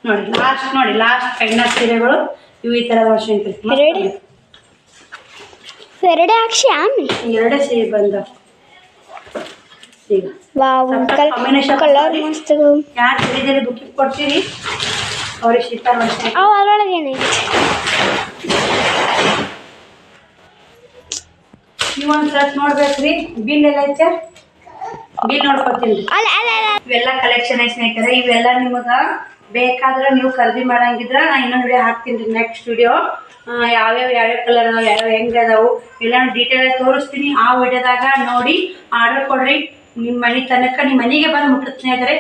ನೋಡಿ ಲಾಸ್ಟ್ ಕೈನ ಸೀರೆಗಳು ಇವು ಈ ಥರದ ವರ್ಷ ಎರಡೇ ಹಾಕ್ಸಿ ಎರಡೇ ಸೀರೆ ಬಂದ ಈಗ ಕಲರ್ ಮಸ್ತ್ ಯಾರು ಸೀರೆದಲ್ಲಿ ಬುಕ್ಕಿಂಗ್ ಕೊಡ್ತೀರಿ ಅವ್ರಿಗೆ ಶೀತ ಮಾಡ್ತೀನಿ ಅದ್ರೊಳಗೆ ಏನೈತಿ ನೀವೊಂದು ಸರ್ಚ್ ನೋಡ್ಬೇಕ್ರಿ ಬಿಲ್ ಎಲ್ಲ ಐತೆ ಬಿಲ್ ನೋಡ್ಕೊತೀನಿ ಇವೆಲ್ಲ ಕಲೆಕ್ಷನ್ ಐತೆ ಸ್ನೇಹಿತರೆ ಇವೆಲ್ಲ ನಿಮಗೆ ಬೇಕಾದ್ರೆ ನೀವು ಖರೀದಿ ಮಾಡಂಗಿದ್ರೆ ನಾನು ಇನ್ನೊಂದು ವಿಡಿಯೋ ಹಾಕ್ತೀನಿ ರೀ ನೆಕ್ಸ್ಟ್ ವಿಡಿಯೋ ಯಾವ್ಯಾವ ಕಲರ್ ಅದಾವೆ ಯಾವ್ಯಾವ ಹೆಂಗೆ ಅದಾವು ಎಲ್ಲ ಡೀಟೇಲ್ ತೋರಿಸ್ತೀನಿ ಆ ವಿಡಿಯೋದಾಗ ನೋಡಿ ಆರ್ಡರ್ ಕೊಡ್ರಿ ನಿಮ್ಮ ಮನೆ ತನಕ ನಿಮ್ಮ ಮನೆಗೆ ಬಂದು ಮುಟ್ಟುತ್ತೆ ಸ್ನೇಹಿತರೆ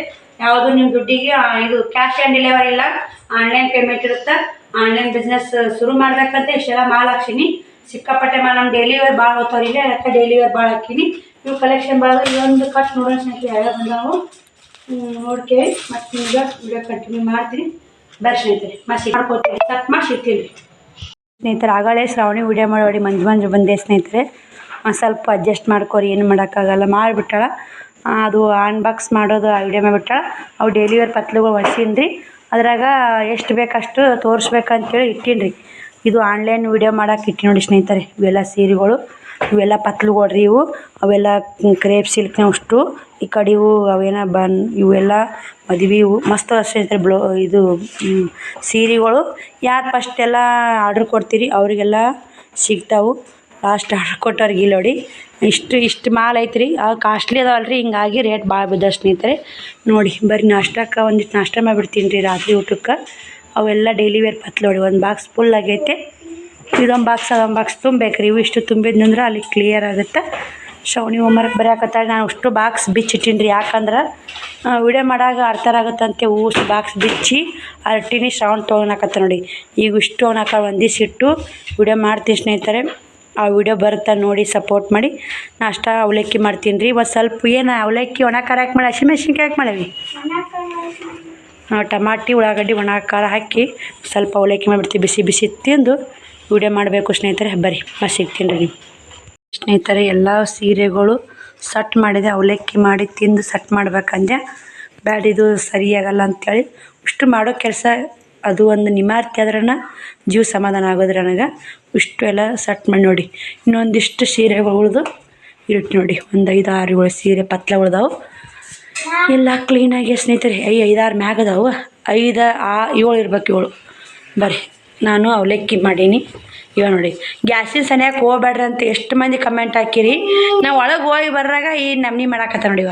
ಯಾವುದು ನಿಮ್ಮ ದುಡ್ಡಿಗೆ ಇದು ಕ್ಯಾಶ್ ಆ್ಯಂಡ್ ಡೆಲಿವರಿ ಇಲ್ಲ ಆನ್ಲೈನ್ ಪೇಮೆಂಟ್ ಇರುತ್ತೆ ಆನ್ಲೈನ್ ಬಿಸ್ನೆಸ್ ಶುರು ಮಾಡ್ಬೇಕಂತ ಇಷ್ಟೆಲ್ಲ ಮಾಲ್ ಹಾಕ್ಸೀನಿ ಸಿಕ್ಕಾಪಟ್ಟೆ ಮಾಲ್ ನಮ್ಮ ಡೈಲಿ ವೇರ್ ಭಾಳ ಹೋಗ್ತಾವ್ರಿ ಇಲ್ಲ ಯಾಕೆ ಡೈಲಿ ವೇರ್ ಭಾಳ ಹಾಕೀನಿ ಇವು ಕಲೆಕ್ಷನ್ ಭಾಳ ಇವೊಂದು ಕಟ್ ನೋಡೋಣ ಸ್ನೇಹಿತರೆ ಯಾವ್ಯಾವ ಬಂದಾವು ನೋಡ್ಕೇಳಿ ಮತ್ತು ನಿಮ್ಗೆ ವಿಡಿಯೋ ಕಂಟಿನ್ಯೂ ಮಾಡ್ತೀನಿ ಬರ್ರಿ ಸ್ನೇಹಿತರೆ ಮಾಡ್ಕೊತೀನಿ ಕಟ್ ಮಾಡಿ ಸಿಗ್ತೀನಿ ಸ್ನೇಹಿತರೆ ಆಗಳೇ ಶ್ರಾವಣಿ ವಿಡಿಯೋ ಮಾಡಿ ಮಂಜು ಬಂದೆ ಸ್ನೇಹಿತರೆ ಸ್ವಲ್ಪ ಅಡ್ಜಸ್ಟ್ ಮಾಡ್ಕೊರಿ ಏನು ಮಾಡೋಕ್ಕಾಗಲ್ಲ ಮಾಡಿಬಿಟ್ಟಾಳ ಅದು ಅನ್ಬಾಕ್ಸ್ ಮಾಡೋದು ಐಡಿಯಾ ಮಾಡಿಬಿಟ್ಟಾಳ ಅವು ಡೈಲಿ ವೇರ್ ಪತ್ಲುಗಳು ಹೊಲ್ಸೀನಿ ರೀ ಅದ್ರಾಗ ಎಷ್ಟು ಬೇಕಷ್ಟು ತೋರಿಸ್ಬೇಕಂತೇಳಿ ಇಟ್ಟೀನಿ ರೀ ಇದು ಆನ್ಲೈನ್ ವಿಡಿಯೋ ಮಾಡೋಕೆ ಇಟ್ಟು ನೋಡಿ ಸ್ನೇಹಿತರೆ ಇವೆಲ್ಲ ಸೀರೆಗಳು ಇವೆಲ್ಲ ಪತ್ಲುಗಳು ರೀ ಇವು ಅವೆಲ್ಲ ಕ್ರೇಪ್ ಸಿಲ್ಕ್ನ ಅಷ್ಟು ಈ ಕಡೆ ಇವು ಅವೇನ ಇವೆಲ್ಲ ಮದುವೆ ಇವು ಮಸ್ತ್ ಸ್ನೇಹಿತರೆ ಇದು ಸೀರೆಗಳು ಯಾರು ಫಸ್ಟ್ ಎಲ್ಲ ಆರ್ಡ್ರ್ ಕೊಡ್ತೀರಿ ಅವರಿಗೆಲ್ಲ ಸಿಗ್ತಾವೆ ಲಾಸ್ಟ್ ಆರ್ಡ್ರ್ ಕೊಟ್ಟವ್ರಿಗೆ ಇಲ್ಲಿ ನೋಡಿ ಇಷ್ಟು ಮಾಲ್ ಐತ್ರಿ ಕಾಸ್ಟ್ಲಿ ಅದಾವಲ್ಲ ರೀ ಹಿಂಗಾಗಿ ರೇಟ್ ಭಾಳ ಬಿದ್ದ ಸ್ನೇಹಿತರೆ ನೋಡಿ ಬರೀ ನಾಷ್ಟಕ್ಕೆ ಒಂದಿಷ್ಟು ನಾಷ್ಟ ಮಾಡಿಬಿಡ್ತೀನಿ ರೀ ರಾತ್ರಿ ಊಟಕ್ಕೆ ಅವೆಲ್ಲ ಡೈಲಿ ವೇರ್ ಪತ್ಲು ನೋಡಿ ಒಂದು ಬಾಕ್ಸ್ ಫುಲ್ ಆಗೈತೆ ಇದೊಂದು ಬಾಕ್ಸ್ ತುಂಬಬೇಕು ರೀ ಇವು ಇಷ್ಟು ತುಂಬಿದ್ನಂದ್ರೆ ಅಲ್ಲಿ ಕ್ಲಿಯರ್ ಆಗುತ್ತೆ ಶ್ರಾವಣಿ ಹೋಮ್ವರ್ಕ್ ಬರೆಯಕತ್ತಾಳೆ ನಾನು ಅಷ್ಟು ಬಾಕ್ಸ್ ಬಿಚ್ಚಿಟ್ಟೀನಿ ರೀ ಯಾಕಂದ್ರೆ ವಿಡಿಯೋ ಮಾಡಾಗ ಅರ್ಥ ಆಗುತ್ತಂತೆ ಅಷ್ಟು ಬಾಕ್ಸ್ ಬಿಚ್ಚಿ ಅರ್ಟಿನಿ ಶ್ರಾವಣ್ ತೊಗೊಳಕತ್ತ ನೋಡಿ ಈಗ ಇಷ್ಟು ಅವನಕ ಒಂದಿಸಿಟ್ಟು ವಿಡಿಯೋ ಮಾಡ್ತೀನಿ ಸ್ನೇಹಿತರೆ ಆ ವಿಡಿಯೋ ಬರುತ್ತೆ ನೋಡಿ ಸಪೋರ್ಟ್ ಮಾಡಿ ನಾಷ್ಟ ಅವಲಕ್ಕಿ ಮಾಡ್ತೀನಿ ರೀ ಒಂದು ಸ್ವಲ್ಪ ಏನು ಅವಲಕ್ಕಿ ಒಣ ಖಾರ ಹಾಕಿ ಮಾಡಿ ಹಸಿಮೆಣ್ಸಿನ್ಕಾಯಿ ಹಾಕಿ ಮಾಡೀವಿ ಟಮಾಟಿ ಉಳ್ಳಾಗಡ್ಡಿ ಒಣ ಖಾರ ಹಾಕಿ ಸ್ವಲ್ಪ ಅವಲಕ್ಕಿ ಮಾಡಿಬಿಡ್ತೀವಿ ಬಿಸಿ ತಿಂದು ವಿಡಿಯೋ ಮಾಡಬೇಕು ಸ್ನೇಹಿತರೆ ಬರ್ರಿ ಮತ್ತೆ ಸಿಗ್ತೀನಿ ರೀ ಸ್ನೇಹಿತರೆ ಎಲ್ಲ ಸೀರೆಗಳು ಸಟ್ ಮಾಡಿದೆ ಅವಲಕ್ಕಿ ಮಾಡಿ ತಿಂದು ಸಟ್ ಮಾಡ್ಬೇಕಂದೆ ಬ್ಯಾಡ ಇದು ಸರಿಯಾಗಲ್ಲ ಅಂಥೇಳಿ ಇಷ್ಟು ಮಾಡೋ ಕೆಲಸ ಅದು ಒಂದು ನಿಮಾರ್ತಿ ಆದ್ರನ ಜೀವ ಸಮಾಧಾನ ಆಗೋದ್ರೆ ನನಗೆ ಇಷ್ಟು ಎಲ್ಲ ಸಟ್ ಮಾಡಿ ನೋಡಿ ಇನ್ನೊಂದಿಷ್ಟು ಸೀರೆಗಳು ಉಳಿದು ಇಟ್ಟು ನೋಡಿ ಒಂದು 5-6 ಏಳು ಸೀರೆ ಪತ್ಲ ಉಳ್ದಾವು ಎಲ್ಲ ಕ್ಲೀನಾಗಿ ಸ್ನೇಹಿತರೆ 5-6 ಮ್ಯಾಗ ಅದಾವು 5-7 ಇರ್ಬೇಕು 7 ಬರ್ರಿ ನಾನು ಅವಲಕ್ಕಿ ಮಾಡೀನಿ ಇವ ನೋಡಿ ಗ್ಯಾಸಿನ ಸನಿಯಾಗಿ ಹೋಗ್ಬೇಡ್ರಿ ಅಂತ ಎಷ್ಟು ಮಂದಿ ಕಮೆಂಟ್ ಹಾಕಿರಿ ನಾವು ಒಳಗೆ ಹೋಗಿ ಬರ್ರಾಗ ಈ ನಮ್ನಿ ಮಾಡಾಕತ್ತ ನೋಡಿವ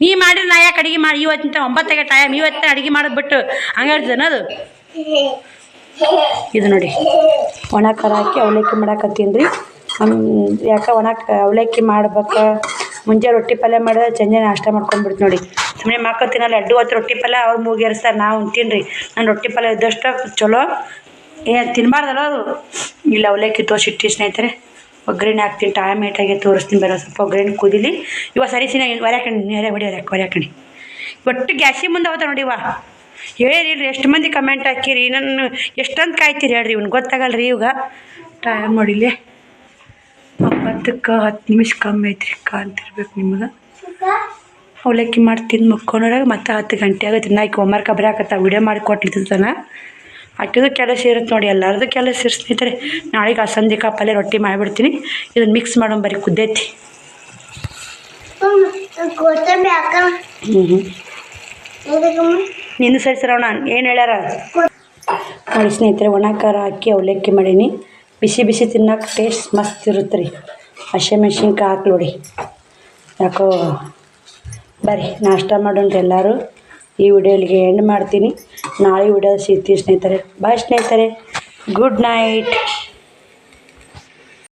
ನೀ ಮಾಡಿರಿ ನಾ ಯಾಕೆ ಅಡುಗೆ ಮಾಡಿ ಇವತ್ತಿನ 9 ಟೈಮ್ ಇವತ್ತಿನ ಅಡುಗೆ ಮಾಡೋದು ಬಿಟ್ಟು ಹಂಗಾಡ್ತೇನೆ ಅದು ಇದು ನೋಡಿ ಒಣ ಖಾರ ಹಾಕಿ ಅವಲಕ್ಕಿ ಮಾಡಾಕತ್ತೀನಿ ರೀ ಯಾಕೆ ಅವಲಕ್ಕಿ ಮಾಡ್ಬೇಕು ಮುಂಜಾನೆ ರೊಟ್ಟಿ ಪಲ್ಯ ಮಾಡಿದ್ರೆ ಸಂಜೆ ನಾಷ್ಟ ಮಾಡ್ಕೊಂಡ್ಬಿಡ್ತು ನೋಡಿ ಸುಮ್ಮನೆ ಮಕ್ಕಳು ತಿನ್ನಲ್ಲ 2 ಹೊತ್ತು ರೊಟ್ಟಿ ಪಲ್ಯ ಅವ್ರು ಮೂಗೇರಿಸ್ತಾರೆ ನಾವು ಉಣ್ತೀನಿ ರೀ ನಾನು ರೊಟ್ಟಿ ಪಲ್ಯ ಇದ್ದಷ್ಟು ಚಲೋ ಏನು ತಿನ್ನಬಾರ್ದಲ್ಲ ಅದು ಇಲ್ಲ ಅವಲಕ್ಕಿ ತೋರಿಸಿಟ್ಟು ಸ್ನೇಹಿತರೆ ಒಗ್ಗರಣೆ ಹಾಕ್ತೀನಿ ಟೈಮ್ ಏಟಾಗಿ ತೋರಿಸ್ತೀನಿ ಬರೋ ಸ್ವಲ್ಪ ಒಗ್ಗರಣೆ ಕುದಿಲಿ ಇವಾಗ ಸರಿ ಹೊರ್ಯಾಕಣಿ ನೇರೆ ಹೊಡಿ ಹೊರ್ಯಾಕಣಿ ಒಟ್ಟು ಗ್ಯಾಸಿಗೆ ಮುಂದೆ ಹೋಗ್ತಾ ನೋಡಿವ ಹೇಳಿರಿ ಎಷ್ಟು ಮಂದಿ ಕಮೆಂಟ್ ಹಾಕಿರಿ ನನ್ನ ಎಷ್ಟೊಂದು ಕಾಯ್ತೀರಿ ಹೇಳ್ರಿ ಇವ್ನು ಗೊತ್ತಾಗಲ್ಲ ರೀ ಇವಾಗ ಟೈಮ್ ನೋಡಿಲಿ 9ಕ್ಕೆ 10 ನಿಮಿಷ ಕಮ್ಮಿ ಐತ್ರಿ ಕಾಂತಿರ್ಬೇಕು ನಿಮ್ಗೆ ಅವಲಕ್ಕಿ ಮಾಡಿ ತಿಂದು ಮುಕ್ಕೊಂಡಾಗ ಮತ್ತೆ 10 ಗಂಟೆ ಆಗುತ್ತೆ ನಾಯ್ಕೆ ಹೋಮ್ವರ್ಕ್ ಬರೆಯಾಕತ್ತ ವಿಡಿಯೋ ಮಾಡಿ ಕೊಟ್ಟಿರ್ತಾನೆ ಅಕ್ಕಿದು ಕೆಲಸ ಇರುತ್ತೆ ನೋಡಿ ಎಲ್ಲರದು ಕೆಲಸ ಇರು ಸ್ನೇಹಿತರೆ ನಾಳೆಗೆ ಅಸಂದಿಕ ಪಲ್ಯ ರೊಟ್ಟಿ ಮಾಡಿಬಿಡ್ತೀನಿ ಇದನ್ನು ಮಿಕ್ಸ್ ಮಾಡೋಣ ಬರೀ ಕುದ್ದೈತಿ ನಿಂದು ಸರಿ ಸರವಣ ಏನು ಹೇಳ್ಯಾರ ನೋಡಿ ಸ್ನೇಹಿತರೆ ಒಣ ಖಾರ ಹಾಕಿ ಅವಲಕ್ಕಿ ಮಾಡೀನಿ ಬಿಸಿ ತಿನ್ನೋಕೆ ಟೇಸ್ಟ್ ಮಸ್ತ್ ಇರುತ್ತೆ ರೀ ಹಸಿಮೆಣ್ಸಿನ್ಕಾಯಿ ಹಾಕಿ ನೋಡಿ ಯಾಕೋ ಬರ್ರಿ ನಾಷ್ಟ ಮಾಡೋಣ್ರಿ ಎಲ್ಲರೂ ಈ ವಿಡಿಯೋಲಿಗೆ ಎಂಡ್ ಮಾಡ್ತೀನಿ ನಾಳೆ ವಿಡಿಯೋ ಸಿಗ್ತೀವಿ ಸ್ನೇಹಿತರೆ ಬಾಯ್ ಸ್ನೇಹಿತರೆ ಗುಡ್ ನೈಟ್